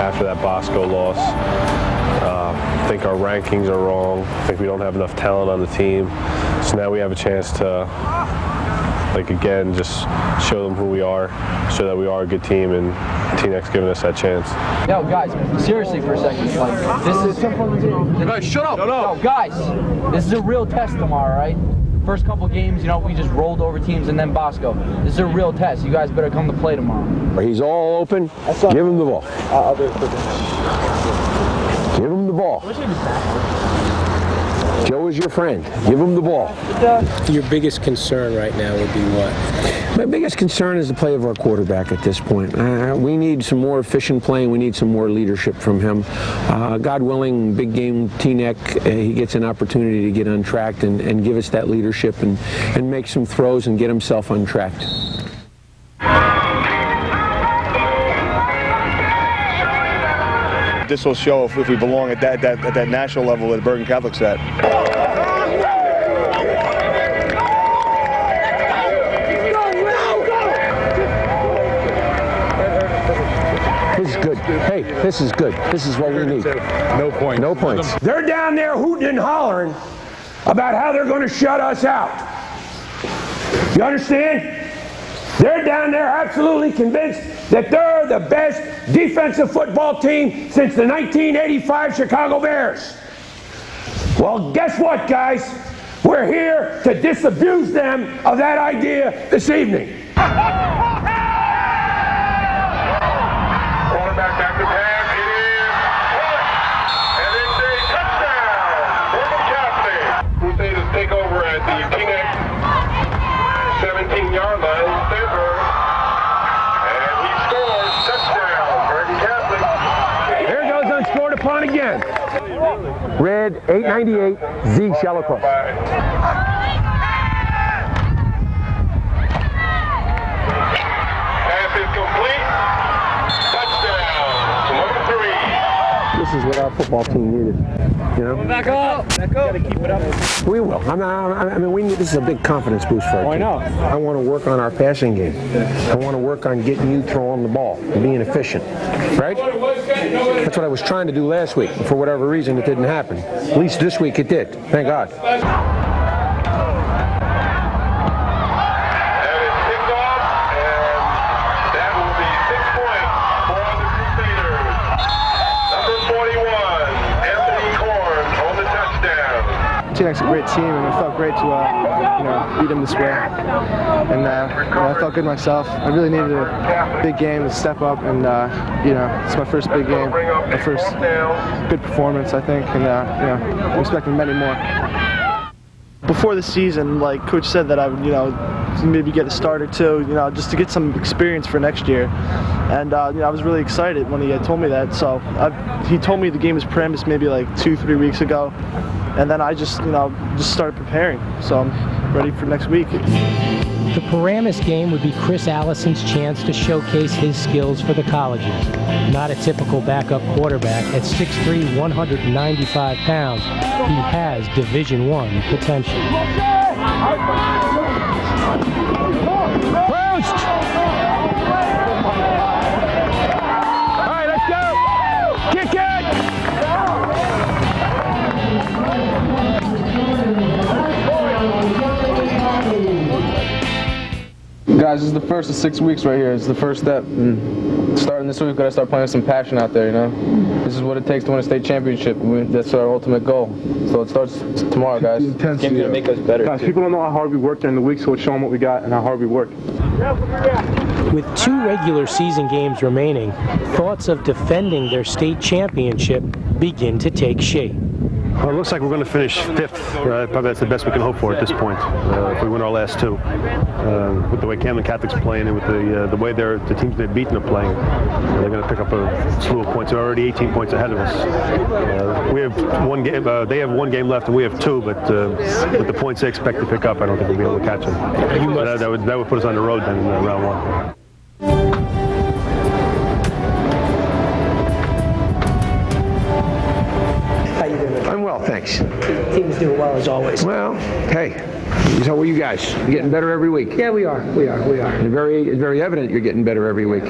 after that Bosco loss. Think our rankings are wrong. Think we don't have enough talent on the team. So now we have a chance to, again, just show them who we are, show that we are a good team, and T-Neck's giving us that chance. Yo, guys, seriously for a second. This is. Guys, shut up! Yo, guys, this is a real test tomorrow, right? First couple games, we just rolled over teams, and then Bosco. This is a real test. You guys better come to play tomorrow. He's all open. Give him the ball. I'll do it for Give him the ball. Joe is your friend. Give him the ball. Your biggest concern right now would be what? My biggest concern is the play of our quarterback at this point. We need some more efficient playing. We need some more leadership from him. God willing, big game T-Neck, he gets an opportunity to get untracked and give us that leadership and make some throws and get himself untracked. this will show if we belong at that national level that Bergen Catholic's at. This is good. Hey, this is good. This is what we need. No points. No points. They're down there hooting and hollering about how they're going to shut us out. You understand? They're down there absolutely convinced that they're the best defensive football team since the 1985 Chicago Bears. Well, guess what, guys? We're here to disabuse them of that idea this evening. Quarterback back to pass. It is caught. And it's a touchdown. Bergen Catholic. Crusaders take over at the King X 17-yard line. Sandberg. And he scores. Touchdown. Bergen Catholic. There goes unscored upon again. Red 898 Z shallow cross. Pass is complete. Touchdown. Number 3. This is what our football team needed. You know? Back up. Back up. Gotta keep it up. We will. I mean, we need. This is a big confidence boost for our team. I know. I want to work on our passing game. I want to work on getting you throwing the ball and being efficient. Right? That's what I was trying to do last week. For whatever reason, it didn't happen. At least this week it did. Thank God. It's a great team, and it felt great to beat them this way. And I felt good myself. I really needed a big game to step up, and it's my first big game, my first good performance, I think, and I'm expecting many more. Before the season, like Coach said, that I would maybe get a start or two, just to get some experience for next year. And I was really excited when he had told me that. So he told me the game was premised maybe like 2-3 weeks ago. And then I just started preparing. So I'm ready for next week. The Paramus game would be Chris Allison's chance to showcase his skills for the colleges. Not a typical backup quarterback, at 6'3", 195 pounds, he has Division I potential. Post! All right, let's go! Kick it! Guys, this is the first of 6 weeks right here. It's the first step. And starting this week, we've got to start playing with some passion out there, This is what it takes to win a state championship. That's our ultimate goal. So it starts tomorrow, guys. Game's going to make us better. Guys, people don't know how hard we worked during the week, so let's show them what we got and how hard we worked. With 2 regular season games remaining, thoughts of defending their state championship begin to take shape. Well, it looks like we're going to finish 5th. Probably that's the best we can hope for at this point. If we win our last 2, with the way Camden Catholic's playing and with the way the teams they've beaten are playing, they're going to pick up a slew of points. They're already 18 points ahead of us. We have 1 game. They have 1 game left, and we have 2. But with the points they expect to pick up, I don't think we'll be able to catch them. That would put us on the road then in round 1. I'm well, thanks. The team's doing well as always. Well, hey, how are you guys? You're getting better every week. Yeah, we are. And it's very evident you're getting better every week.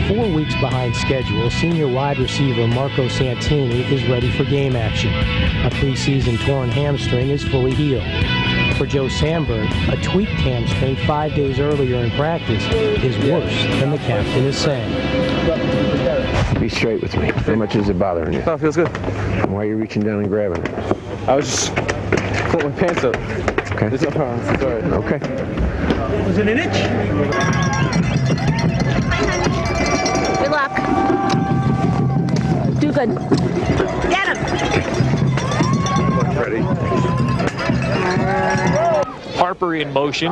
4 weeks behind schedule, senior wide receiver Marco Santini is ready for game action. A preseason torn hamstring is fully healed. For Joe Sandberg, a tweaked hamstring 5 days earlier in practice is worse than the captain is saying. Be straight with me. How much is it bothering you? Oh, feels good. Why are you reaching down and grabbing it? I was just pulling my pants up. Okay. There's no problem. It's all right. Okay. Was it an itch? Good luck. Do good. Get him! Ready? Harper in motion.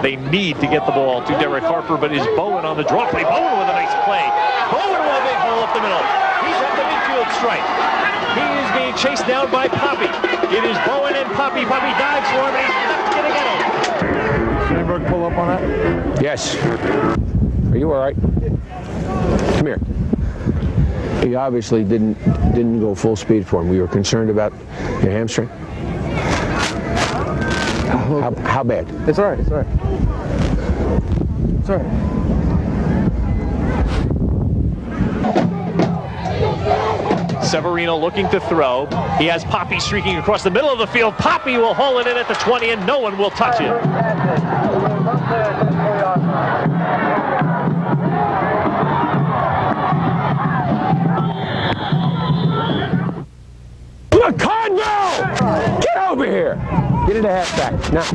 They need to get the ball to Derek Harper, but is Bowen on the draw play? Bowen with a nice play. Bowen with a big hole up the middle. He's at the midfield stripe. He is being chased down by Poppy. It is Bowen and Poppy. Poppy dives for him, and he's not going to get him. Sandberg pull up on that? Yes. Are you all right? Come here. He obviously didn't go full speed for him. We were concerned about your hamstring. How bad? It's all right. It's all right. It's all right. Severino looking to throw. He has Poppy streaking across the middle of the field. Poppy will haul it in at the 20, and no one will touch it. McConville! Get over here! Get into halfback. Now,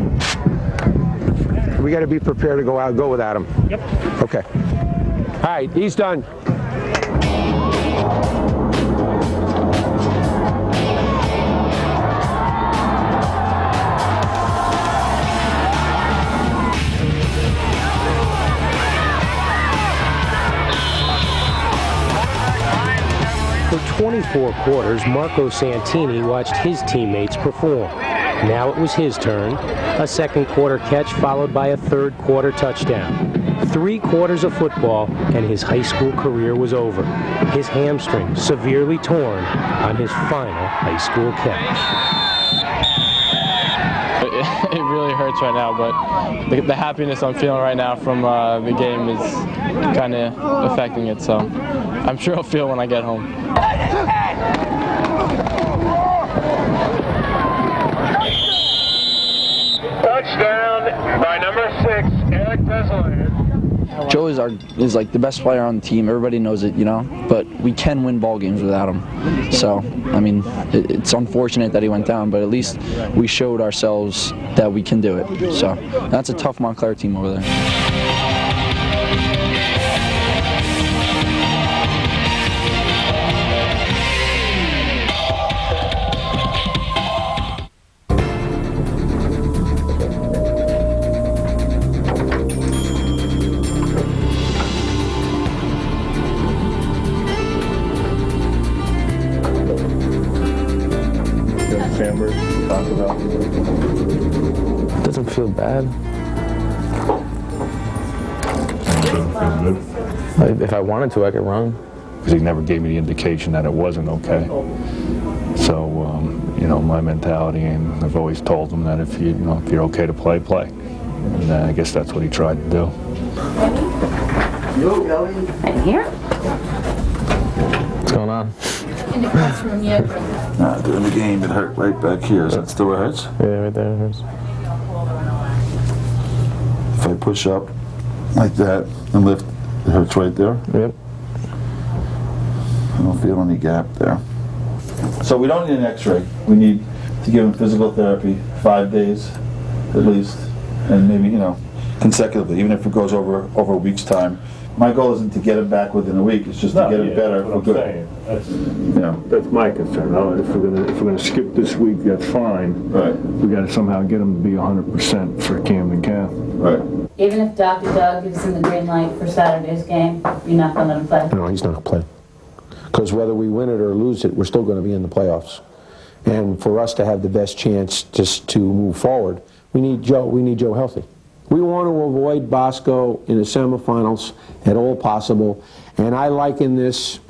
we got to be prepared to go without him. Yep. Okay. All right, he's done. For 24 quarters, Marco Santini watched his teammates perform. Now it was his turn. A second quarter catch followed by a third quarter touchdown. 3 quarters of football and his high school career was over. His hamstring severely torn on his final high school catch. It really hurts right now, but the happiness I'm feeling right now from the game is kind of affecting it, so I'm sure I'll feel when I get home. Touchdown by number 6, Eric Desolé. Joe is like the best player on the team. Everybody knows it, you know. But we can win ball games without him. So, I mean, it's unfortunate that he went down, but at least we showed ourselves that we can do it. So that's a tough Montclair team over there. Doesn't feel bad. Doesn't feel good. If I wanted to, I could run. Because he never gave me the indication that it wasn't okay. So, you know, my mentality, and I've always told him that if you're okay to play, play. And I guess that's what he tried to do. Right here? What's going on? In the classroom yet? Nah, during the game it hurt right back here. Is that still where it hurts? Yeah, right there it hurts. If I push up like that and lift, it hurts right there? Yep. I don't feel any gap there. So we don't need an x-ray. We need to give him physical therapy 5 days at least, and maybe, you know, consecutively, even if it goes over a week's time. My goal isn't to get him back within a week. It's just to get him better for good. That's my concern. If we're gonna skip this week, that's fine. Right. We got to somehow get him to be 100% for Camden Cath. Right. Even if Dr. Doug gives him the green light for Saturday's game, you're not going to let him play? No, he's not going to play. Because whether we win it or lose it, we're still going to be in the playoffs. And for us to have the best chance just to move forward, we need Joe healthy. We want to avoid Bosco in the semifinals at all possible. And I liken this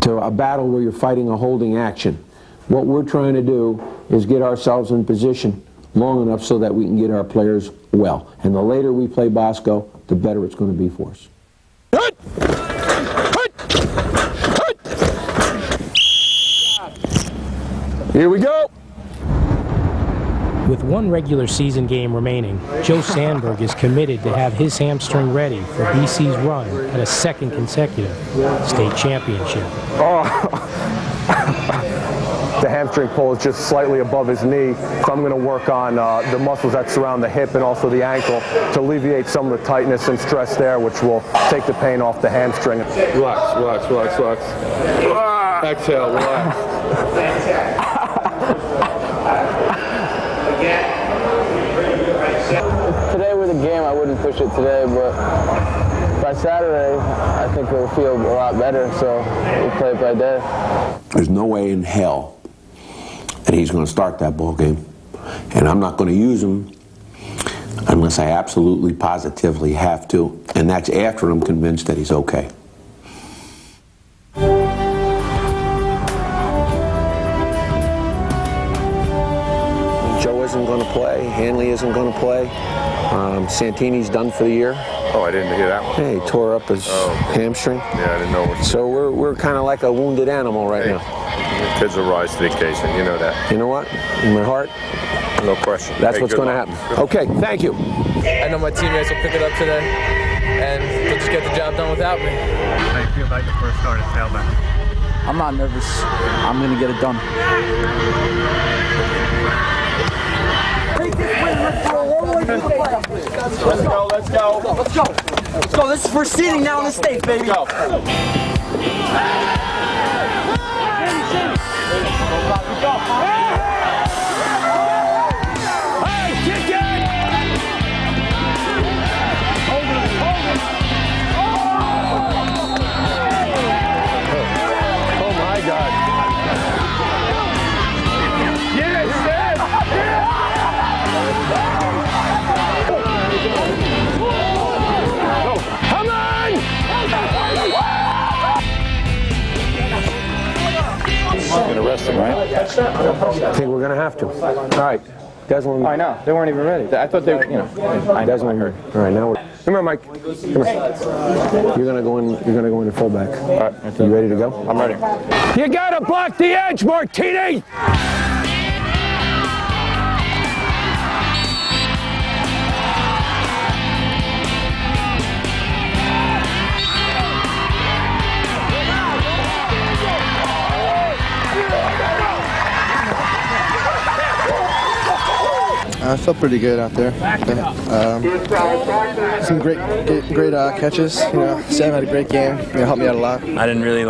to a battle where you're fighting a holding action. What we're trying to do is get ourselves in position long enough so that we can get our players well. And the later we play Bosco, the better it's going to be for us. Here we go. With one regular season game remaining, Joe Sandberg is committed to have his hamstring ready for BC's run at a second consecutive state championship. The hamstring pull is just slightly above his knee, so I'm going to work on the muscles that surround the hip and also the ankle to alleviate some of the tightness and stress there, which will take the pain off the hamstring. Relax, relax, relax, relax. Exhale, relax. If today were the game, I wouldn't push it today, but by Saturday, I think it'll feel a lot better, so we'll play it by day. There's no way in hell that he's going to start that ball game. And I'm not going to use him unless I absolutely, positively have to. And that's after I'm convinced that he's okay. Stanley isn't going to play. Santini's done for the year. Oh, I didn't hear that one. Hey, he tore up his hamstring. Yeah, I didn't know what. So we're kind of like a wounded animal right now. Kids will rise to the occasion, you know that. You know what? In my heart, no question. That's what's going to happen. Okay, thank you. I know my teammates will pick it up today, and they'll just get the job done without me. How do you feel about your first start at tailback? I'm not nervous. I'm going to get it done. Let's go, let's go. Let's go. Let's go. This is for seeding now in the state, baby. Let's go. Hey, kick it! Hold it, hold it. Oh my God. Yes, yes, Come on! You're going to rest him, right? I think we're going to have to. All right. Desmond. I know. They weren't even ready. I thought they were, you know. Desmond. All right, now we're. Come here, Mike. Come here. You're going to go in. You're going to go in at fullback. All right. You ready to go? I'm ready. You got to block the edge, Martini! I felt pretty good out there. Some great catches. You know, Sam had a great game. You know, helped me out a lot. I didn't really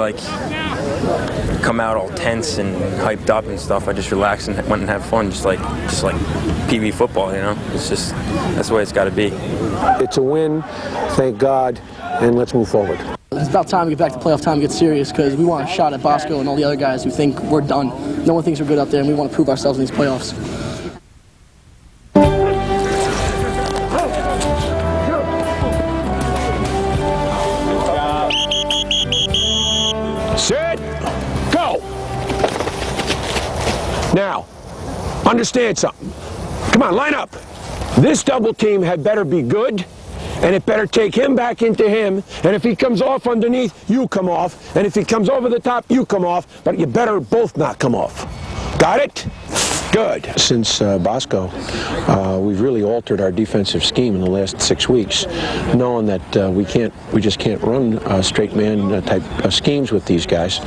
come out all tense and hyped up and stuff. I just relaxed and went and had fun, just like PB football. You know, it's just that's the way it's got to be. It's a win, thank God, and let's move forward. It's about time we get back to playoff time and get serious because we want a shot at Bosco and all the other guys who think we're done. No one thinks we're good up there, and we want to prove ourselves in these playoffs. Sit. Go. Now, understand something. Come on, line up. This double team had better be good, and it better take him back into him. And if he comes off underneath, you come off. And if he comes over the top, you come off. But you better both not come off. Got it? Good. Since Bosco, we've really altered our defensive scheme in the last 6 weeks, knowing that we just can't run straight man type schemes with these guys.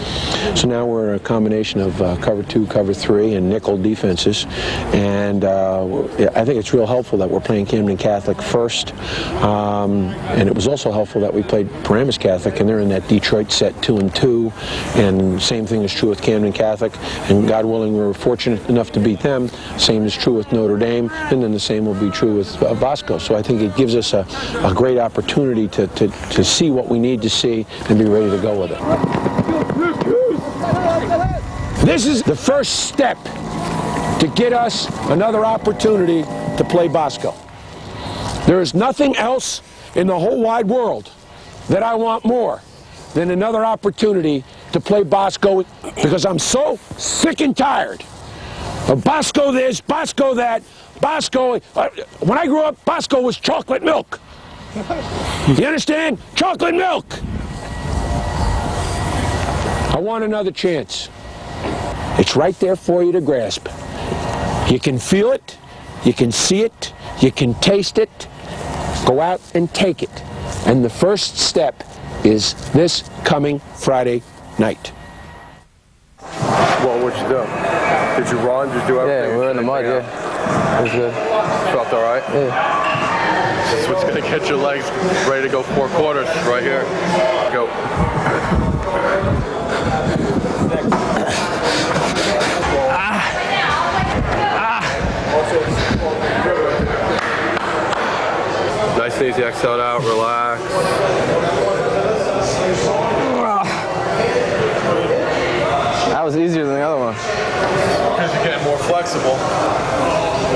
So now we're a combination of cover 2, cover 3, and nickel defenses. And I think it's real helpful that we're playing Camden Catholic first. And it was also helpful that we played Paramus Catholic, and they're in that Detroit set 2-2. And same thing is true with Camden Catholic. And God willing, we're fortunate enough to beat them. Same is true with Notre Dame, and then the same will be true with Bosco. So I think it gives us a great opportunity to see what we need to see and be ready to go with it. This is the first step to get us another opportunity to play Bosco. There is nothing else in the whole wide world that I want more than another opportunity to play Bosco, because I'm so sick and tired of Bosco this, Bosco that, Bosco. When I grew up, Bosco was chocolate milk. You understand? Chocolate milk. I want another chance. It's right there for you to grasp. You can feel it, you can see it, you can taste it. Go out and take it. And the first step is this coming Friday night. Well, what'd you do? Did you run? Did you do everything? Yeah, we were in the mud, yeah. It was good. Felt all right? Yeah. This is what's going to get your legs ready to go 4 quarters right here. Go. Nice and easy, exhale it out, relax. That was easier than the other one. Because you're getting more flexible.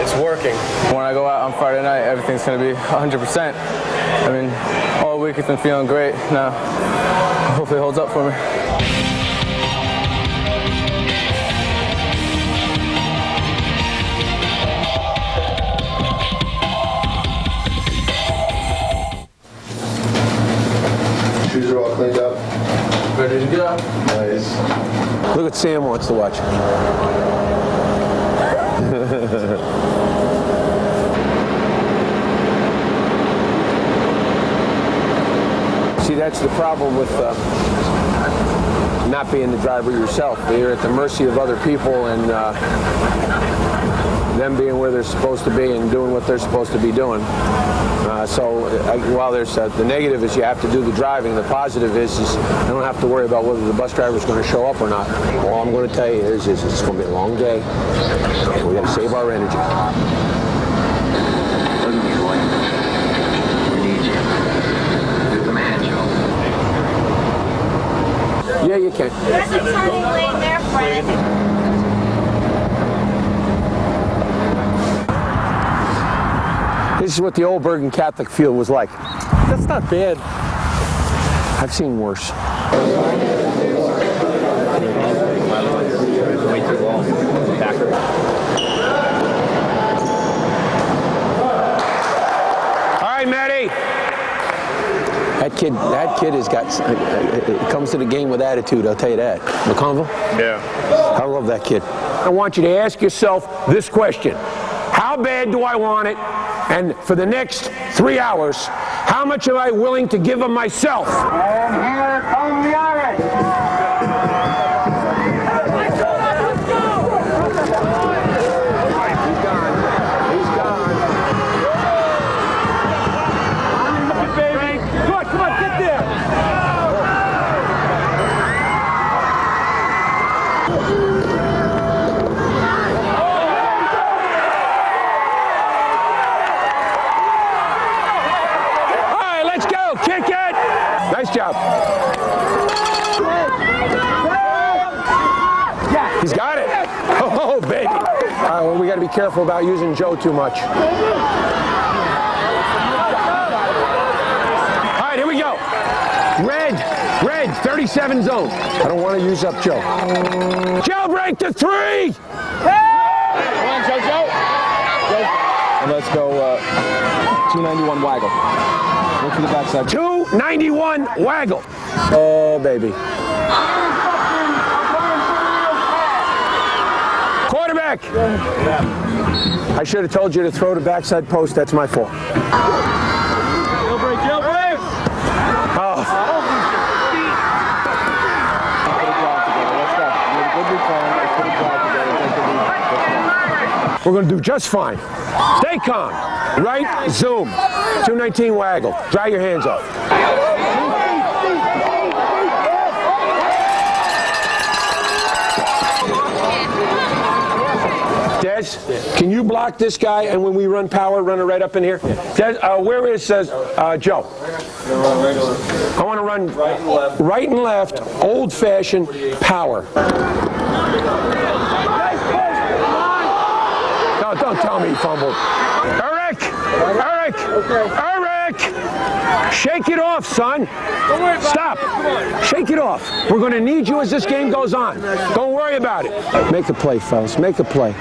It's working. When I go out on Friday night, everything's going to be 100%. I mean, all week it's been feeling great. Now, hopefully it holds up for me. you all cleaned up? Ready to go. Nice. Look what Sam wants to watch. See, that's the problem with not being the driver yourself. You're at the mercy of other people and them being where they're supposed to be and doing what they're supposed to be doing. While there's the negative is you have to do the driving, the positive is I don't have to worry about whether the bus driver is going to show up or not. All I'm going to tell you is it's going to be a long day, and we got to save our energy. Yeah, you can. There's a turning lane there, Fred. This is what the old Bergen Catholic field was like. That's not bad. I've seen worse. All right, Matty. That kid has got, comes to the game with attitude, I'll tell you that. McConville? Yeah. I love that kid. I want you to ask yourself this question. How bad do I want it? And for the next 3 hours, how much am I willing to give of myself? And here come the Irish. Nice job. He's got it. Oh, baby. Well, we got to be careful about using Joe too much. All right, here we go. Red, 37 zone. I don't want to use up Joe. Jailbreak to 3. Come on, Joe. And let's go 291 waggle. Look for the backside. 291 waggle. Oh, baby. Quarterback. I should have told you to throw the backside post. That's my fault. Jailbreak. Oh. We're going to do just fine. Stay calm. Right, zoom. 219 waggle. Dry your hands off. Des, can you block this guy, and when we run power, run it right up in here? Des, where is Joe? I want to run right and left, old-fashioned power. No, don't tell me he fumbled. Eric! Shake it off, son. Stop. Shake it off. We're going to need you as this game goes on. Don't worry about it. Make a play, fellas. Make a play.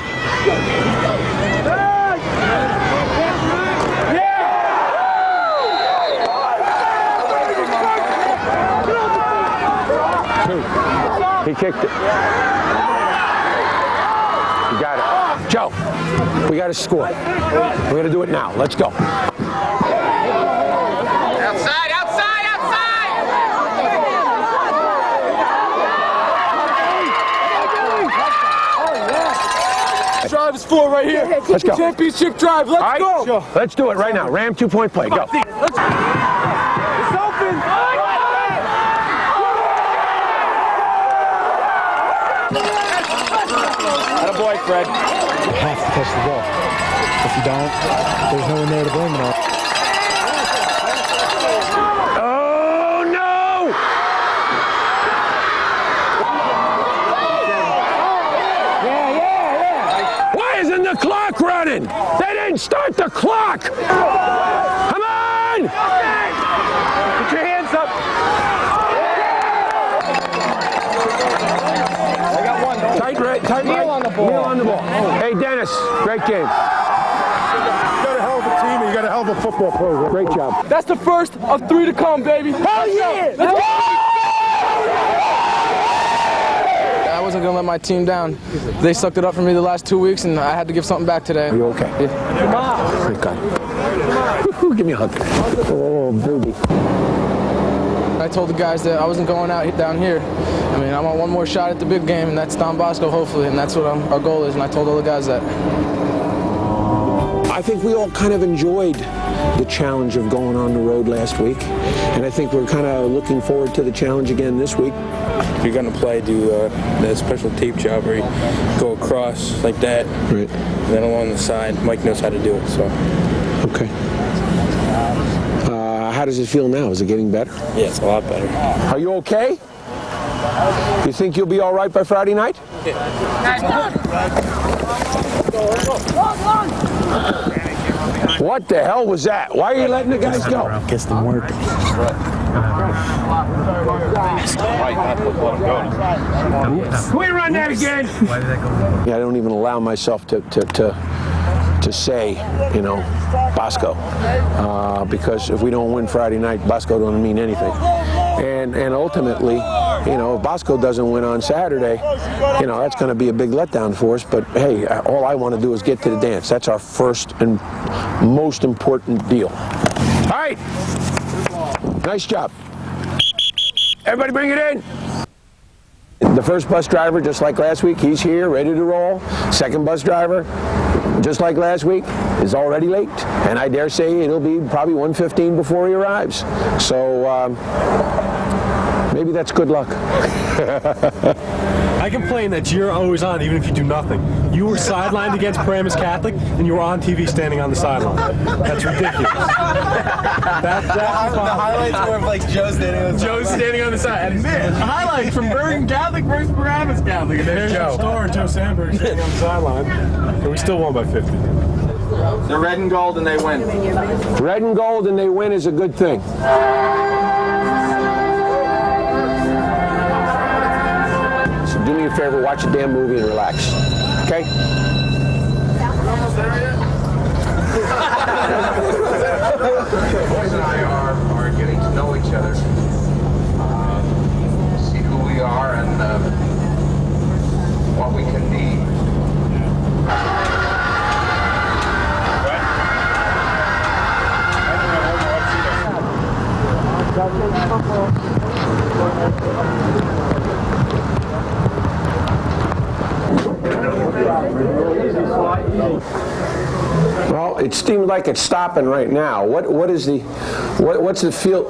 He kicked it. You got it. Joe, we got to score. We're going to do it now. Let's go. Drive is full right here. Let's go. Championship drive. Let's go. Sure. Let's do it right now. Ram 2-point play. Go. It's open. Attaboy, Fred. You have to catch the ball. If you don't, there's no one there to blame it on. Oh, no! Yeah. Why isn't the clock running? They didn't start the clock! Come on! Put your hands up. I got one. Tight right. Kneel on the ball. Kneel on the ball. Hey, Dennis, great game. Got a hell of a team. We got a hell of a football program. Great job. That's the first of 3 to come, baby. Hell yeah! Let's go! I wasn't going to let my team down. They sucked it up for me the last 2 weeks, and I had to give something back today. Are you okay? Yeah. Come on. Thank God. Give me a hug. Oh, baby. I told the guys that I wasn't going out down here. I mean, I want one more shot at the big game, and that's Don Bosco, hopefully, and that's what our goal is, and I told all the guys that. I think we all kind of enjoyed the challenge of going on the road last week, and I think we're kind of looking forward to the challenge again this week. You're going to do the special tape job where you go across like that, right, and then along the side. Mike knows how to do it, so. Okay. How does it feel now? Is it getting better? Yeah, it's a lot better. Are you okay? You think you'll be all right by Friday night? What the hell was that? Why are you letting the guys go? Gets them working. Can we run that again? Yeah, I don't even allow myself to say, Bosco, because if we don't win Friday night, Bosco doesn't mean anything. And ultimately, if Bosco doesn't win on Saturday, that's going to be a big letdown for us. But hey, all I want to do is get to the dance. That's our first and most important deal. All right. Nice job. Everybody bring it in. The first bus driver, just like last week, he's here, ready to roll. Second bus driver, just like last week, is already late. And I dare say it'll be probably 1:15 before he arrives. So maybe that's good luck. I complain that you're always on, even if you do nothing. You were sidelined against Paramus Catholic, and you were on TV standing on the sideline. That's ridiculous. The highlights were of like Joe standing on the side. And this highlights from Bergen Catholic versus Paramus Catholic. And there's Joe. Star and Joe Sandberg standing on the sideline, and we still won by 50. They're red and gold, and they win. Red and gold and they win is a good thing. So do me a favor, watch a damn movie and relax. Okay? Boys and I are getting to know each other, see who we are and what we can be. Well, it seems like it's stopping right now. What's the feel?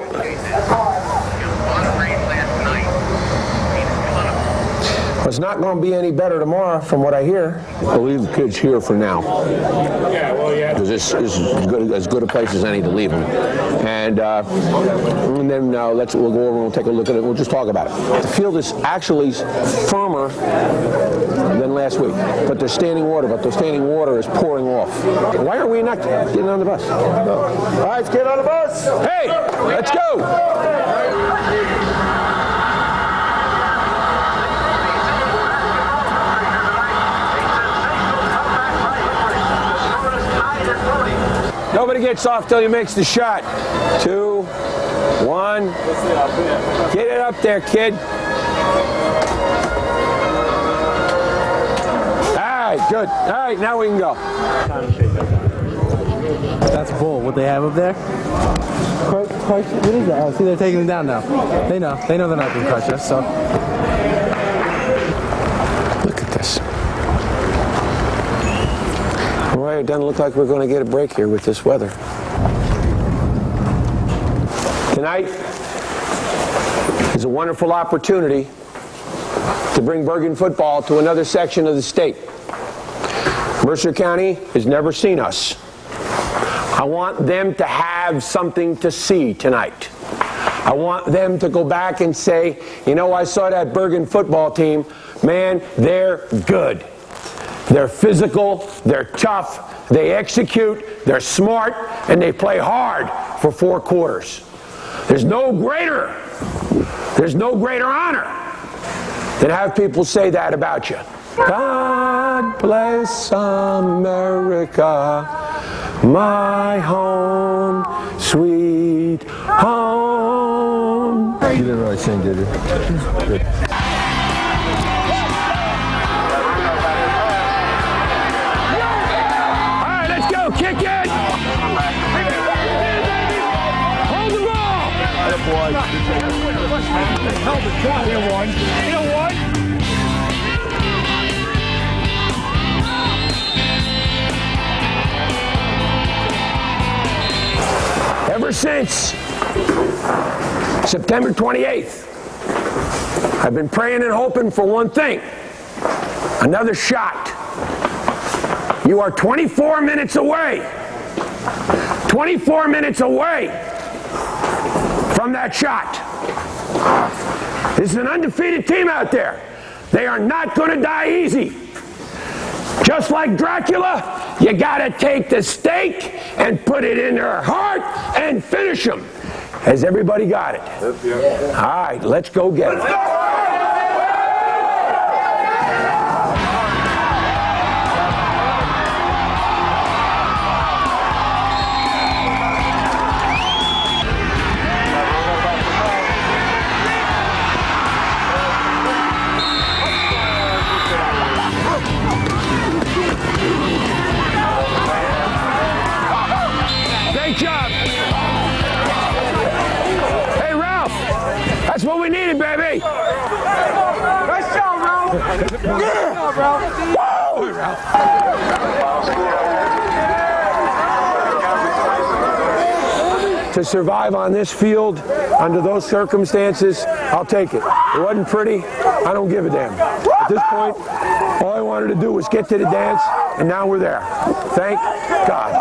Well, it's not going to be any better tomorrow, from what I hear. I'll leave the kids here for now. Yeah, well, yeah. Because this is as good a place as any to leave them. And then we'll go over and we'll take a look at it. We'll just talk about it. The field is actually firmer than last week, but there's standing water. But the standing water is pouring off. Why are we not getting on the bus? All right, let's get on the bus. Hey, let's go. Nobody gets off till he makes the shot. 2, 1. Get it up there, kid. All right, good. All right, now we can go. That's bull. What they have up there? What is that? Oh, see, they're taking it down now. They know they're not going to crush us, so. Look at this. Well, it doesn't look like we're going to get a break here with this weather. Tonight is a wonderful opportunity to bring Bergen football to another section of the state. Mercer County has never seen us. I want them to have something to see tonight. I want them to go back and say, I saw that Bergen football team. Man, they're good. They're physical, they're tough, they execute, they're smart, and they play hard for 4 quarters. There's no greater honor than have people say that about you. God bless America. My home, sweet home. You didn't really sing, did you? Good. All right, let's go. Kick it. Hold the ball. Ever since September 28th, I've been praying and hoping for one thing: another shot. You are 24 minutes away. 24 minutes away from that shot. This is an undefeated team out there. They are not going to die easy. Just like Dracula, you got to take the stake and put it in their heart and finish them. Has everybody got it? All right, let's go get it. Great job. Hey, Ralph, that's what we needed, baby. Nice job, Ralph. Yeah. Ralph. Woo! To survive on this field, under those circumstances, I'll take it. It wasn't pretty. I don't give a damn. At this point, all I wanted to do was get to the dance, and now we're there. Thank God.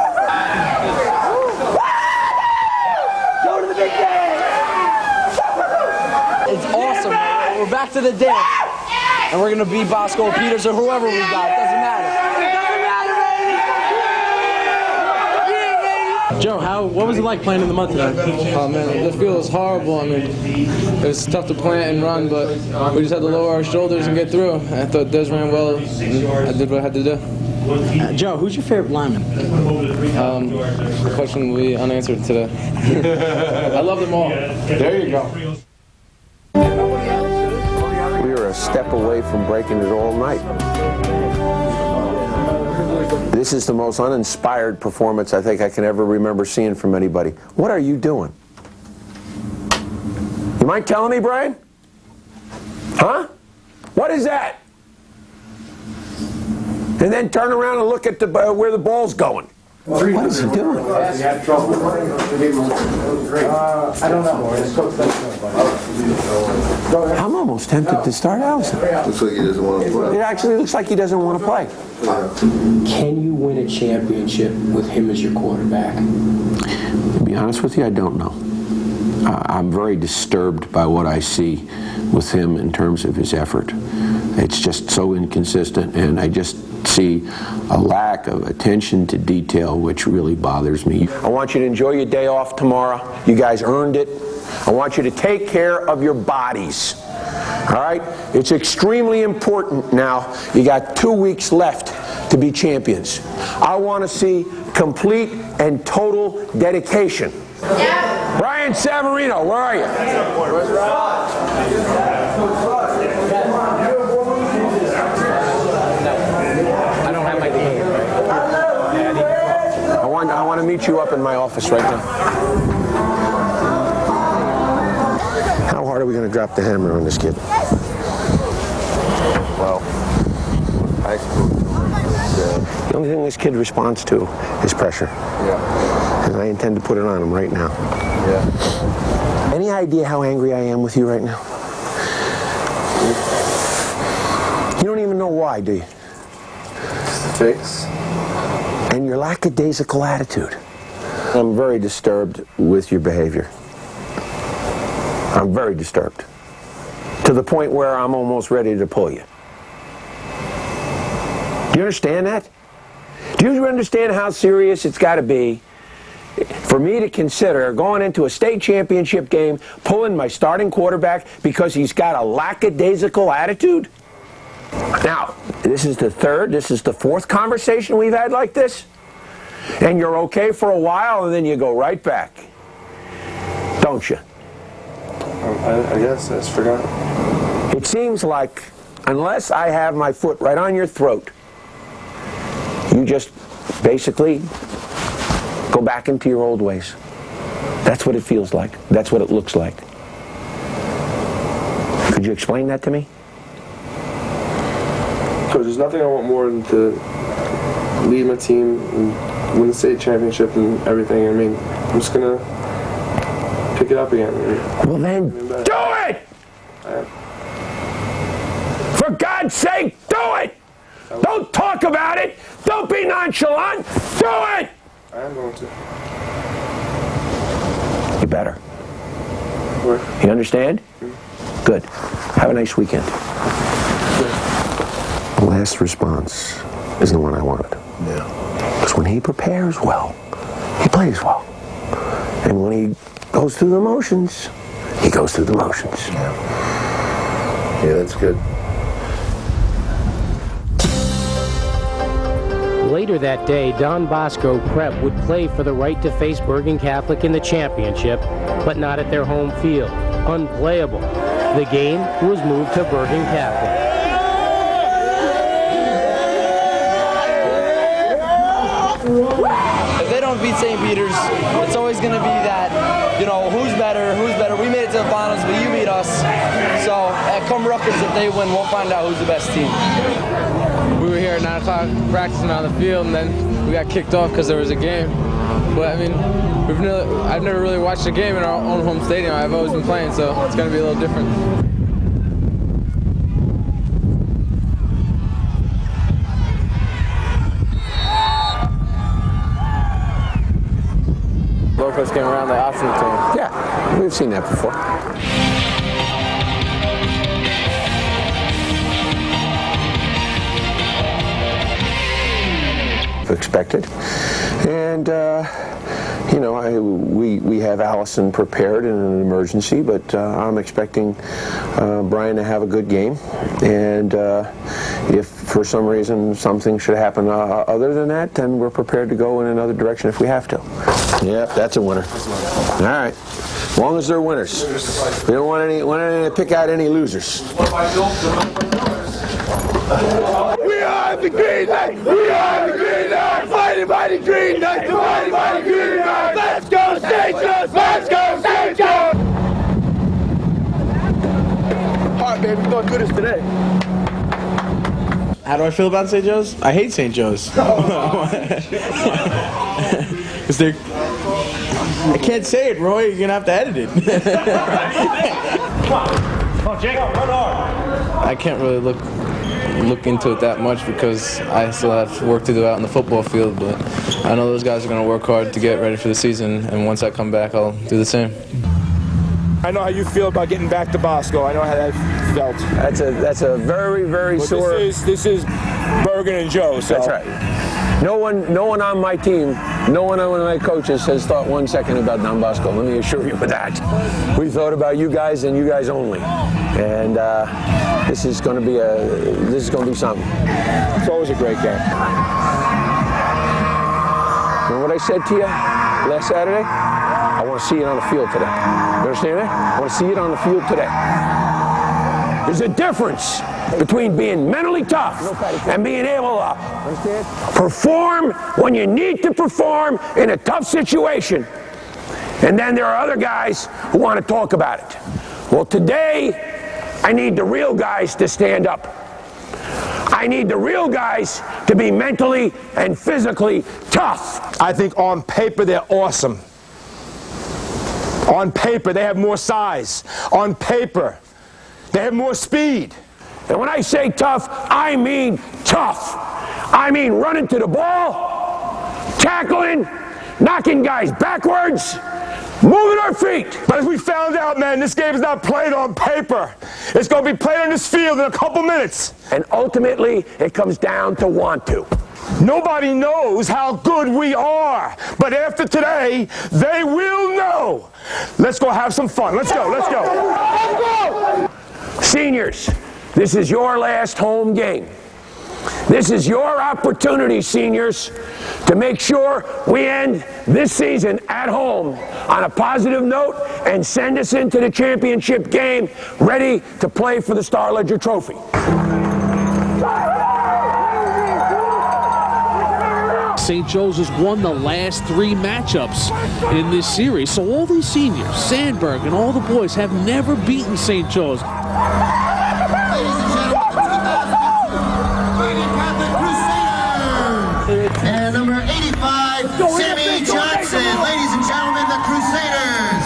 Go to the big dance! It's awesome. We're back to the dance. And we're going to beat Bosco or Peters or whoever we got. It doesn't matter. Joe, what was it like playing in the mud today? Oh man, the field was horrible. I mean, it was tough to plant and run, but we just had to lower our shoulders and get through. I thought Des ran well. I did what I had to do. Joe, who's your favorite lineman? The question will be unanswered today. I love them all. There you go. We were a step away from breaking it all night. This is the most uninspired performance I think I can ever remember seeing from anybody. What are you doing? You mind telling me, Brian? Huh? What is that? And then turn around and look at where the ball's going. What is he doing? I don't know. I'm almost tempted to start Allison. Looks like he doesn't want to play. It actually looks like he doesn't want to play. Can you win a championship with him as your quarterback? To be honest with you, I don't know. I'm very disturbed by what I see with him in terms of his effort. It's just so inconsistent, and I just see a lack of attention to detail, which really bothers me. I want you to enjoy your day off tomorrow. You guys earned it. I want you to take care of your bodies. All right? It's extremely important now. You got 2 weeks left to be champions. I want to see complete and total dedication. Yeah. Brian Savarino, where are you? I want to meet you up in my office right now. How hard are we going to drop the hammer on this kid? Well, I suppose the only thing this kid responds to is pressure. Yeah. And I intend to put it on him right now. Yeah. Any idea how angry I am with you right now? You don't even know why, do you? Fix. And your lackadaisical attitude. I'm very disturbed with your behavior. I'm very disturbed. To the point where I'm almost ready to pull you. Do you understand that? Do you understand how serious it's got to be for me to consider going into a state championship game, pulling my starting quarterback because he's got a lackadaisical attitude? Now, this is the fourth conversation we've had like this. and you're okay for a while, and then you go right back. Don't you? I guess I just forgot. It seems like, unless I have my foot right on your throat, you just basically go back into your old ways. That's what it feels like. That's what it looks like. Could you explain that to me? Coach, there's nothing I want more than to lead my team and win the state championship and everything. I mean, I'm just going to pick it up again. Well, then do it! For God's sake, do it! Don't talk about it! Don't be nonchalant! Do it! I am going to. You better. You understand? Good. Have a nice weekend. The last response is the one I wanted. Yeah. Because when he prepares well, he plays well. And when he goes through the motions, he goes through the motions. Yeah, that's good. Later that day, Don Bosco Prep would play for the right to face Bergen Catholic in the championship, but not at their home field. Unplayable. The game was moved to Bergen Catholic. If they don't beat St. Peter's, it's always going to be that, you know, who's better, who's better. We made it to the finals, but you beat us. So at come Rutgers, if they win, we'll find out who's the best team. We were here at 9 o'clock practicing on the field, and then we got kicked off because there was a game. But I mean, I've never really watched a game in our own home stadium. I've always been playing, so it's going to be a little different. Lopez came around the option team. Yeah, we've seen that before. Expected, and you know, we have Allison prepared in an emergency, but I'm expecting Brian to have a good game, and if for some reason something should happen other than that, then we're prepared to go in another direction if we have to. Yeah, that's a winner. All right, as long as they're winners. We don't want to pick out any losers. We are the Green Knights! We are the Green Knights! Fighting by the Green Knights! Fighting by the Green Knights! Let's go, St. Joe's! Let's go, St. Joe's! All right, baby, we're doing good as today. How do I feel about St. Joe's? I hate St. Joe's. I can't say it, Roy. You're gonna have to edit it. Come on, Jake, run hard! I can't really look into it that much because I still have work to do out in the football field, but I know those guys are going to work hard to get ready for the season, and once I come back, I'll do the same. I know how you feel about getting back to Bosco. I know how that felt. That's a very, very sore. This is Bergen and Joe. So. That's right. No one on my team, no one on my coaches has thought 1 second about Don Bosco. Let me assure you of that. We thought about you guys and you guys only. And this is going to be something. It's always a great game. Remember what I said to you last Saturday? I want to see it on the field today. You understand that? I want to see it on the field today. There's a difference between being mentally tough and being able to perform when you need to perform in a tough situation. And then there are other guys who want to talk about it. Well, today, I need the real guys to stand up. I need the real guys to be mentally and physically tough. I think on paper they're awesome. On paper they have more size. On paper they have more speed. And when I say tough, I mean tough. I mean running to the ball, tackling, knocking guys backwards, moving our feet. But as we found out, man, this game is not played on paper. It's going to be played on this field in a couple minutes. And ultimately, it comes down to want to. Nobody knows how good we are. But after today, they will know. Let's go have some fun. Let's go. Let's go. Let's go. Seniors, this is your last home game. This is your opportunity, seniors, to make sure we end this season at home on a positive note and send us into the championship game ready to play for the Star Ledger Trophy. St. Joe's has won the last 3 matchups in this series. So all these seniors, Sandberg and all the boys, have never beaten St. Joe's. And number 85, Sammy Johnson. Ladies and gentlemen, the Crusaders.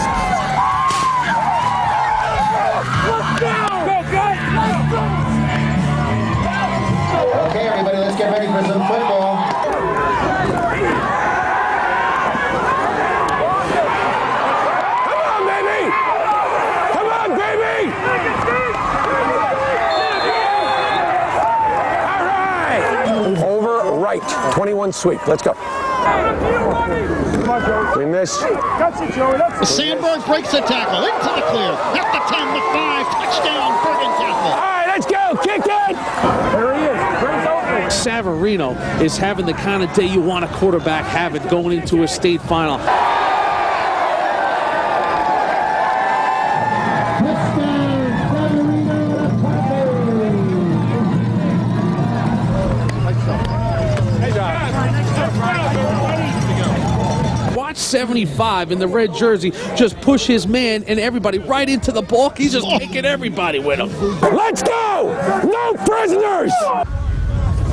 Okay, everybody, let's get ready for some football. Come on, baby! All right! Over, right. 21 sweep. Let's go. We miss. Sandberg breaks the tackle into the clear. At the 10, the 5, touchdown, Bergen Catholic. All right, let's go. Kick it. There he is. Savarino is having the kind of day you want a quarterback having going into a state final. Watch 75 in the red jersey just push his man and everybody right into the ball. He's just taking everybody with him. Let's go! No prisoners!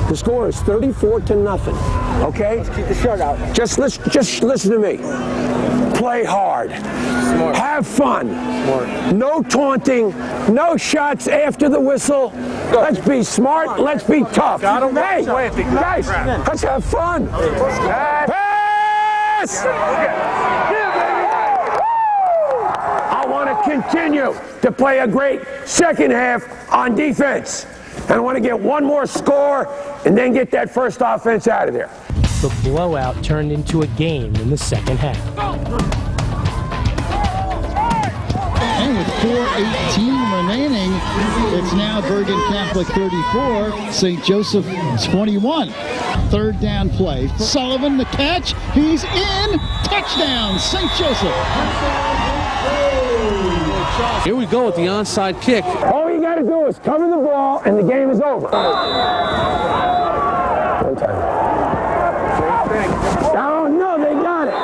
The score is 34-0. Okay? Let's keep the shirt out. Just listen to me. Play hard. Smart. Have fun. Smart. No taunting. No shots after the whistle. Let's be smart. Let's be tough. Hey, guys, let's have fun. Pass! I want to continue to play a great second half on defense. And I want to get one more score and then get that first offense out of there. The blowout turned into a game in the second half. And with 4:18 remaining, it's now Bergen Catholic 34, St. Joseph 21. Third down play. Sullivan the catch. He's in. Touchdown, St. Joseph. Here we go with the onside kick. All you got to do is cover the ball and the game is over. One time. Oh, no, they got it.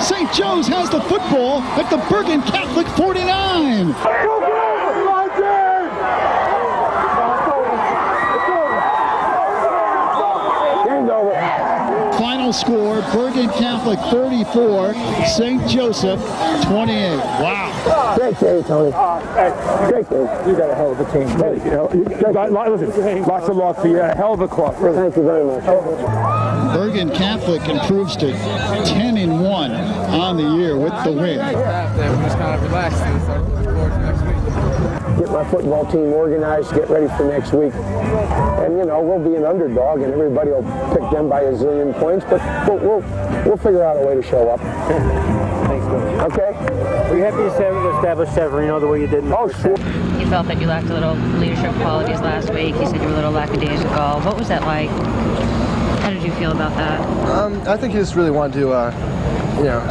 St. Joe's has the football at the Bergen Catholic 49. Final score, Bergen Catholic 34, St. Joseph 28. Wow. Great game, Tony. Great game. You got a hell of a team. Hey, you know, listen, lots of love for you. A hell of a club. Thank you very much. Bergen Catholic improves to 10-1 on the year with the win. We're just kind of relaxed and start looking forward to next week. Get my football team organized, get ready for next week. And, you know, we'll be an underdog and everybody will pick them by a zillion points, but we'll figure out a way to show up. Thanks, Coach. Okay? Were you happy to establish Savarino the way you did in the first sure. You felt that you lacked a little leadership qualities last week. You said you were a little lackadaisical. What was that like? How did you feel about that? I think he just really wanted to,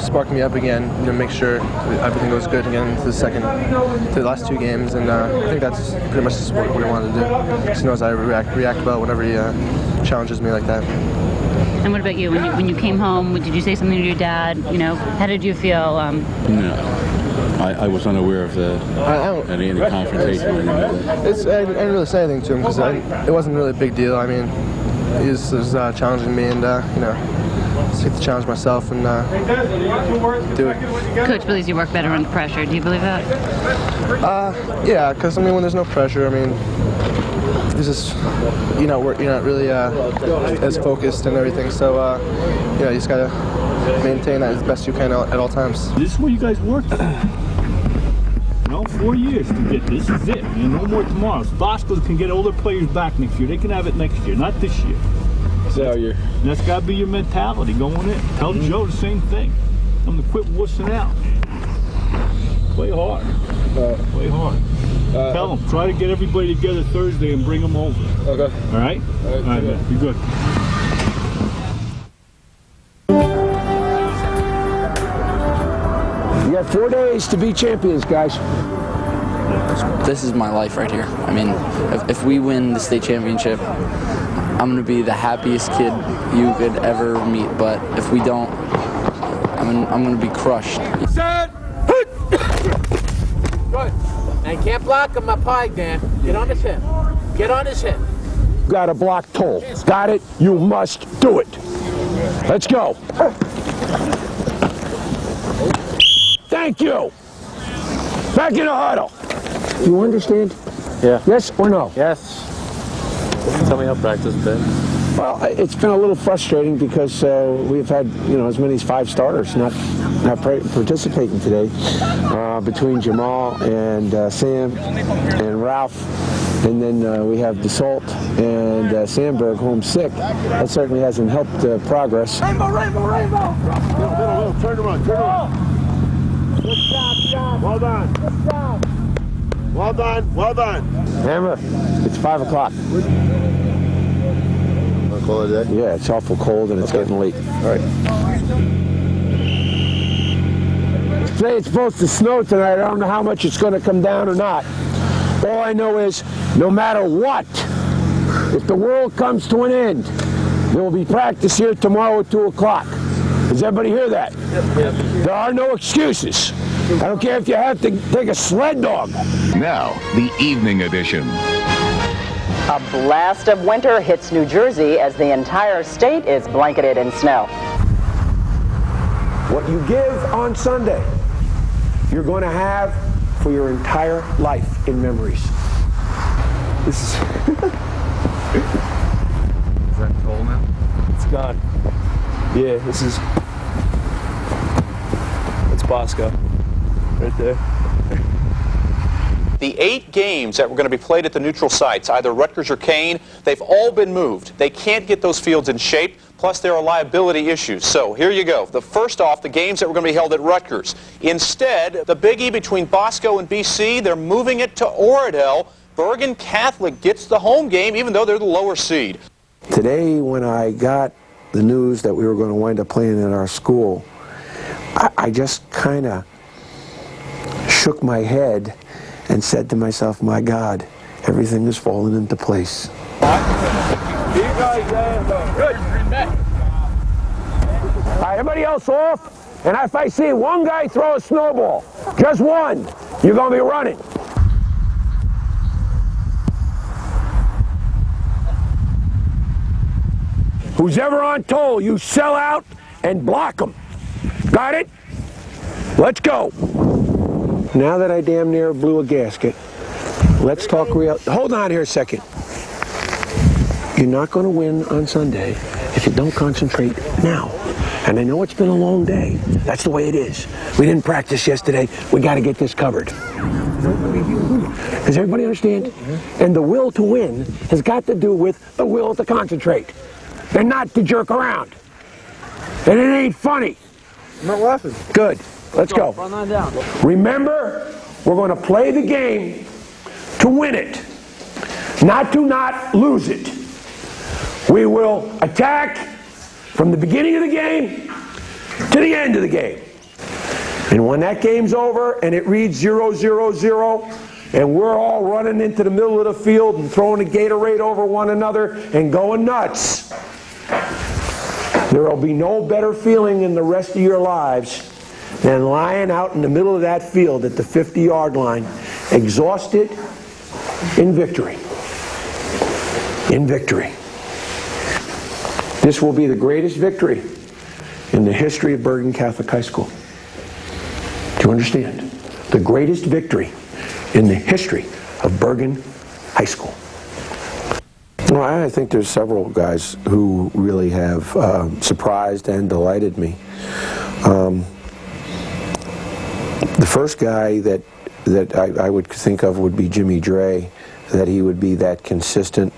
spark me up again, make sure everything goes good again to the last 2 games, and I think that's pretty much just what we wanted to do. He knows I react well whenever he challenges me like that. And what about you? When you came home, did you say something to your dad? How did you feel? No, I was unaware of any confrontation or anything like that. I didn't really say anything to him because it wasn't really a big deal. I mean, he was challenging me, and just get to challenge myself and do it. Coach believes you work better under pressure. Do you believe that? Yeah, because when there's no pressure, it's just you're not really as focused and everything. So you just gotta maintain that as best you can at all times. This is what you guys worked for. 4 years to get this. Is it. No more tomorrow. Bosco can get older players back next year. They can have it next year, not this year. Failure. That's got to be your mentality going in. Tell Joe the same thing. I'm going to quit wussing out. Play hard. Play hard. Tell them. Try to get everybody together Thursday and bring them over. Okay. All right? All right, man. Be good. You got 4 days to be champions, guys. This is my life right here. I mean, if we win the state championship, I'm going to be the happiest kid you could ever meet. But if we don't, I'm going to be crushed. Set! Good. And can't block him up high, Dan. Get on his hip. Get on his hip. Got a block toll. Got it? You must do it. Let's go. Thank you. Back in the huddle. You understand? Yeah. Yes or no? Yes. Tell me how practice has been. Well, it's been a little frustrating because we've had, as many as 5 starters not participating today, between Jamal and Sam and Ralph, and then we have DeSalt and Sandberg home sick. That certainly hasn't helped progress. Rainbow, rainbow, rainbow! Middle, turn around, turn around. Good job, John. Well done. Good job. Well done, well done. Hammer, it's 5 o'clock. Want to call it a day? Yeah, it's awful cold and it's getting late. All right. Today it's supposed to snow tonight. I don't know how much it's going to come down or not. All I know is, no matter what, if the world comes to an end, there will be practice here tomorrow at 2 o'clock. Does everybody hear that? Yep. There are no excuses. I don't care if you have to take a sled dog. Now, the evening edition. A blast of winter hits New Jersey as the entire state is blanketed in snow. What you give on Sunday, you're going to have for your entire life in memories. This is... Is that cold now? It's gone. Yeah, this is... It's Bosco. Right there. The 8 games that were going to be played at the neutral sites, either Rutgers or Kane, they've all been moved. They can't get those fields in shape, plus there are liability issues. So here you go. First off, the games that were going to be held at Rutgers. Instead, the biggie between Bosco and BC, they're moving it to Oradell. Bergen Catholic gets the home game, even though they're the lower seed. Today, when I got the news that we were going to wind up playing at our school, I just kind of shook my head and said to myself, my God, everything is falling into place. All right, everybody else off, and if I see one guy throw a snowball, just one, you're going to be running. Who's ever on toll, you sell out and block them. Got it? Let's go. Now that I damn near blew a gasket, let's talk real. Hold on here a second. You're not going to win on Sunday if you don't concentrate now. And I know it's been a long day. That's the way it is. We didn't practice yesterday. We got to get this covered. Does everybody understand? And the will to win has got to do with the will to concentrate and not to jerk around. And it ain't funny. I'm not laughing. Good. Let's go. Run on down. Remember, we're going to play the game to win it, not to not lose it. We will attack from the beginning of the game to the end of the game. And when that game's over and it reads 0-0-0, and we're all running into the middle of the field and throwing a Gatorade over one another and going nuts, there will be no better feeling in the rest of your lives than lying out in the middle of that field at the 50-yard line, exhausted, in victory. In victory. This will be the greatest victory in the history of Bergen Catholic High School. Do you understand? The greatest victory in the history of Bergen High School. Well, I think there's several guys who really have surprised and delighted me. The first guy that I would think of would be Jimmy Dre, that he would be that consistent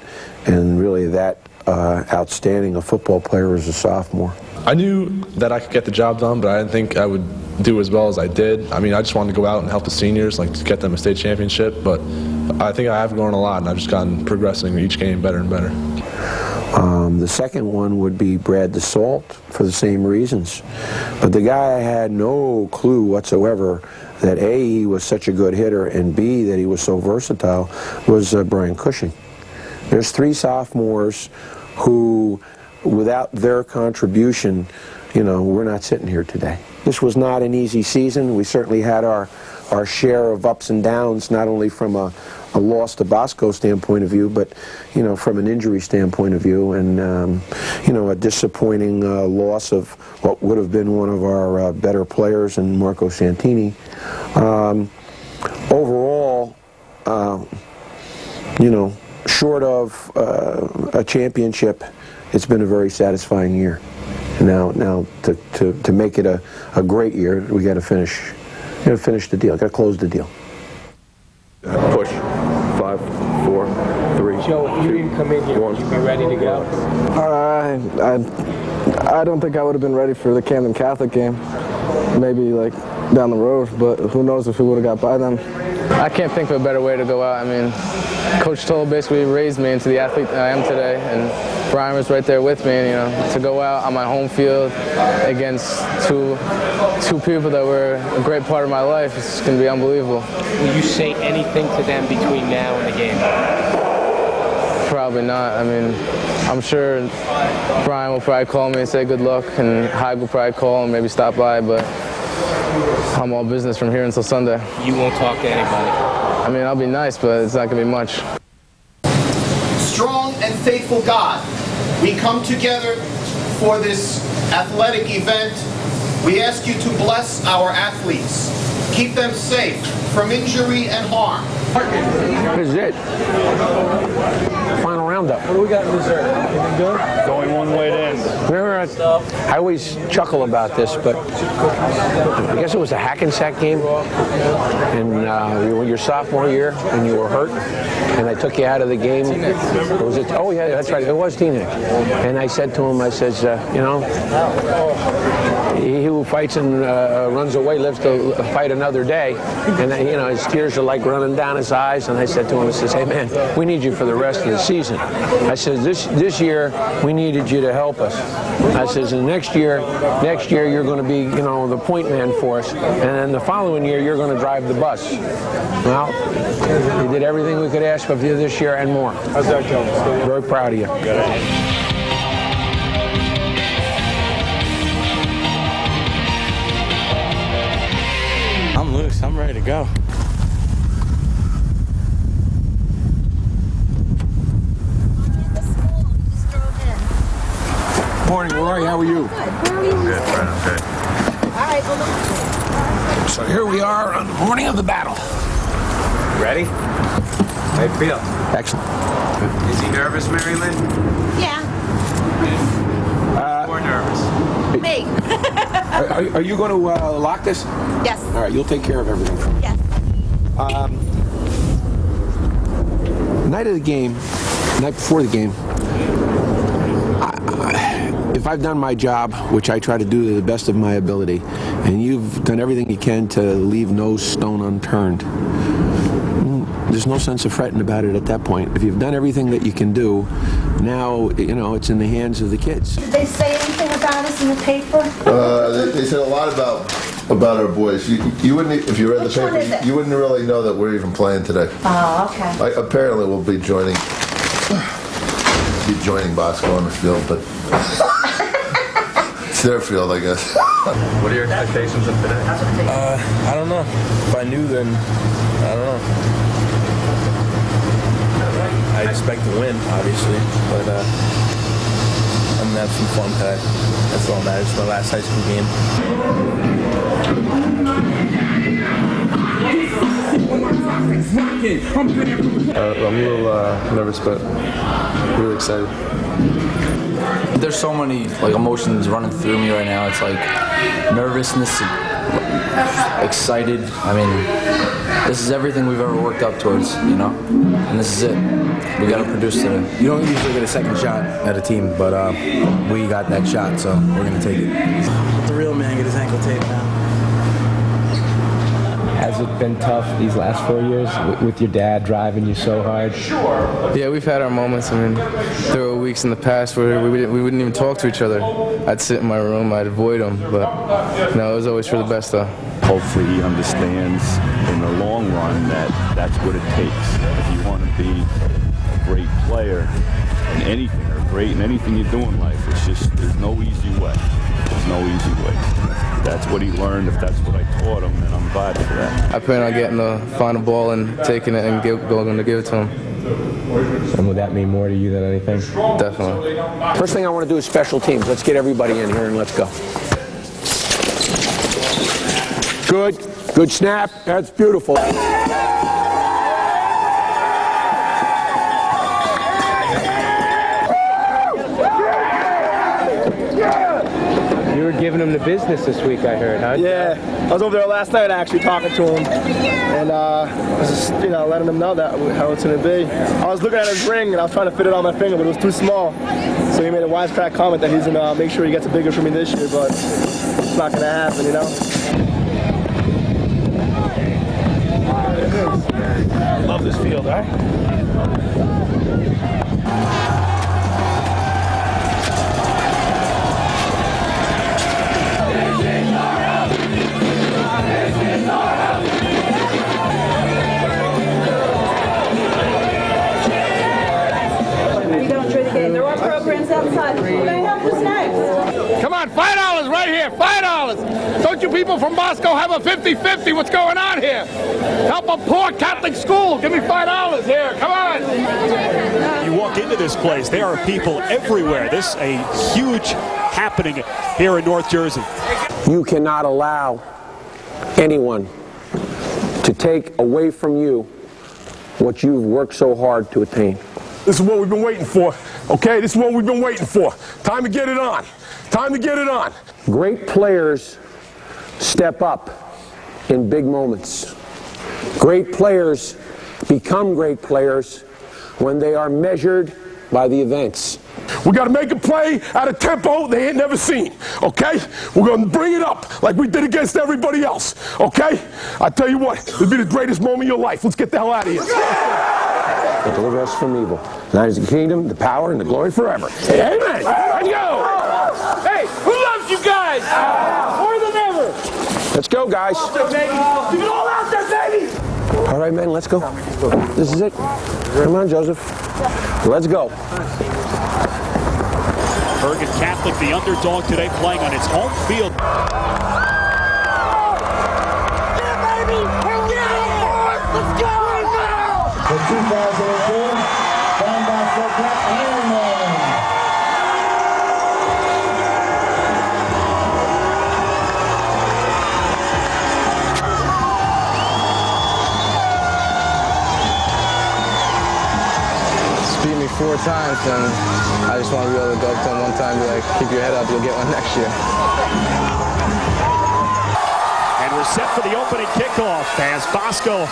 and really that outstanding a football player as a sophomore. I knew that I could get the job done, but I didn't think I would do as well as I did. I mean, I just wanted to go out and help the seniors, like to get them a state championship, but I think I have grown a lot, and I've just gotten progressing each game better and better. The second one would be Brad DeSalt for the same reasons. But the guy I had no clue whatsoever that A, he was such a good hitter, and B, that he was so versatile, was Brian Cushing. There's 3 sophomores who, without their contribution, we're not sitting here today. This was not an easy season. We certainly had our share of ups and downs, not only from a loss to Bosco standpoint of view, but from an injury standpoint of view, and a disappointing loss of what would have been one of our better players in Marco Santini. Overall, short of a championship, it's been a very satisfying year. Now to make it a great year, we got to finish the deal. Got to close the deal. Push. 5, 4, 3. Joe, if you didn't come in here, would you be ready to go? I don't think I would have been ready for the Camden Catholic game. Maybe like down the road, but who knows if we would have got by them. I can't think of a better way to go out. I mean, Coach Toll basically raised me into the athlete I am today, and Brian was right there with me. And, to go out on my home field against two people that were a great part of my life, it's going to be unbelievable. Will you say anything to them between now and the game? Probably not. I mean, I'm sure Brian will probably call me and say good luck, and Hyde will probably call and maybe stop by, but I'm all business from here until Sunday. You won't talk to anybody? I mean, I'll be nice, but it's not going to be much. Strong and faithful God, we come together for this athletic event. We ask you to bless our athletes. Keep them safe from injury and harm. This is it. Final roundup. What do we got in dessert? Anything good? Going one way to end. Remember, I always chuckle about this, but I guess it was a Hackensack game, and your sophomore year, and you were hurt, and I took you out of the game. Was it? Oh yeah, that's right. It was Teaneck. And I said to him, I says, he who fights and runs away lives to fight another day. And his tears are like running down his eyes. And I said to him, I says, hey man, we need you for the rest of the season. I said, this year we needed you to help us. I says, and next year you're going to be, the point man for us. And then the following year you're going to drive the bus. Well, we did everything we could ask of you this year and more. How's that going? Very proud of you. I'm loose. I'm ready to go. Morning, Roy. How are you? Good, Fred. I'm good. All right, well, So here we are on the morning of the battle. Ready? How you feel? Excellent. Is he nervous, Mary Lynn? yeah, More nervous. me. Are you going to lock this? Yes. All right, you'll take care of everything for me. Yes. Night of the game, night before the game, if I've done my job, which I try to do to the best of my ability, and you've done everything you can to leave no stone unturned, there's no sense of fretting about it at that point. If you've done everything that you can do, now, it's in the hands of the kids. Did they say anything about us in the paper? They said a lot about our boys. You wouldn't, if you read the Which one is paper, it? you wouldn't really know that we're even playing today. Oh, okay. Apparently, we'll be joining Bosco on the field, but it's their field, I guess. What are your expectations of today? I don't know. If I knew, then I don't know. I expect to win, obviously, but I'm gonna have some fun today. That's all that matters. It's my last high school game. I'm a little nervous, but really excited. There's so many emotions running through me right now. It's like nervousness, excited. I mean, this is everything we've ever worked up towards, and this is it. We got to produce today. You don't usually get a second shot at a team, but we got that shot, so we're gonna take it. The real man get his ankle taped now. it been tough these last 4 years with your dad driving you so hard? Yeah, we've had our moments. I mean, there were weeks in the past where we wouldn't even talk to each other. I'd sit in my room, I'd avoid him, but no, it was always for the best, though. Hopefully he understands in the long run that that's what it takes. If you want to be a great player in anything, or great in anything you do in life, it's just, there's no easy way. There's no easy way. If that's what he learned, if that's what I taught him, then I'm glad for that. I plan on getting the final ball and taking it and going to give it to him. And would that mean more to you than anything? Definitely. First thing I want to do is special teams. Let's get everybody in here and let's go. Good. Good snap. That's beautiful. You were giving him the business this week, I heard, huh? Yeah, I was over there last night actually talking to him, and I was just, letting him know that how it's going to be. I was looking at his ring, and I was trying to fit it on my finger, but it was too small. So he made a wisecrack comment that he's going to make sure he gets it bigger for me this year, but it's not going to happen, Love this field, right? Outside. We're going to help us next. Come on, $5 right here, $5. Don't you people from Bosco have a 50-50? What's going on here? Help a poor Catholic school. Give me $5 here. Come on. You walk into this place, there are people everywhere. This is a huge happening here in North Jersey. You cannot allow anyone to take away from you what you've worked so hard to attain. This is what we've been waiting for, okay? This is what we've been waiting for. Time to get it on. Time to get it on. Great players step up in big moments. Great players become great players when they are measured by the events. We got to make a play at a tempo they ain't never seen, okay? We're going to bring it up like we did against everybody else, okay? I tell you what, it'll be the greatest moment of your life. Let's get the hell out of here. Deliver us from evil. Thine is the kingdom, the power, and the glory forever. Amen. Let's go. Hey, who loves you guys? More than ever. Let's go, guys. Give it all out there, baby. All right, men, let's go. This is it. Come on, Joseph. Let's go. Bergen Catholic, the underdog today, playing on its home field. Yeah, baby. Let's go. The 2004 Don Bosco Cup Ironman. Beat me 4 times, and I just want to be able to go up to him one time and be like, keep your head up, you'll get one next year. And we're set for the opening kickoff. As Bosco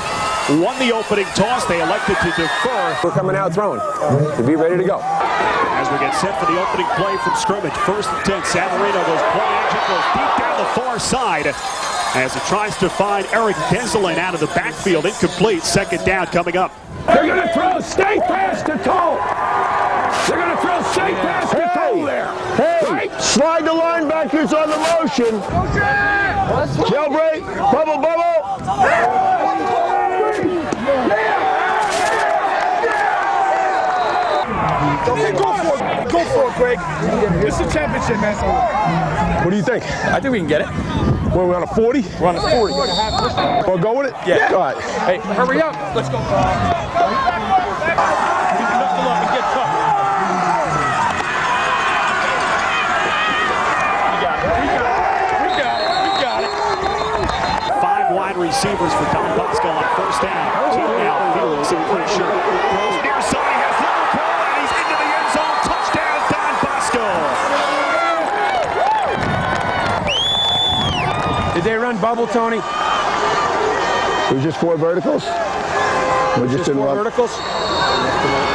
won the opening toss, they elected to defer. We're coming out throwing. To be ready to go. As we get set for the opening play from scrimmage. 1st and 10, Savarino goes play action, goes deep down the far side as it tries to find Eric Genzelin out of the backfield. Incomplete. 2nd down coming up. They're going to throw straight past the toe. They're going to throw straight past the toe there. Hey, right? Slide the linebackers on the motion. Jailbreak, bubble. Go for it, Greg. It's a championship, man. What do you think? I think we can get it. Well, we're on a 40? We're on a 40. We'll go with it? Yeah. All right. Hey, hurry up. Let's go. Knuckle up and get tough. We got it. 5 wide receivers for Don Bosco on 1st down. 2 now. Felix and Frazier. Throws near side, has Liverpool, and he's into the end zone. Touchdown, Don Bosco. Did they run bubble, Tony? It was just 4 verticals. We just didn't run. Verticals?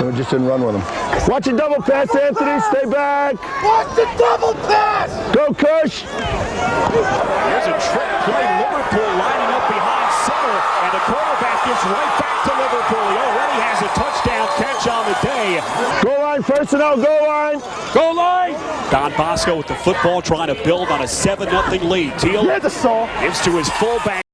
We just didn't run with them. Watch a double pass, Anthony. Stay back. Watch the double pass. Go, Kush. Here's a trick play. Liverpool lining up behind 6. corner, and the quarterback gives right back to Liverpool. He already has a touchdown catch on the day. Goal line, personnel, goal line. Goal line. Don Bosco with the football trying to build on a 7-0 lead. Teal gives to his fullback.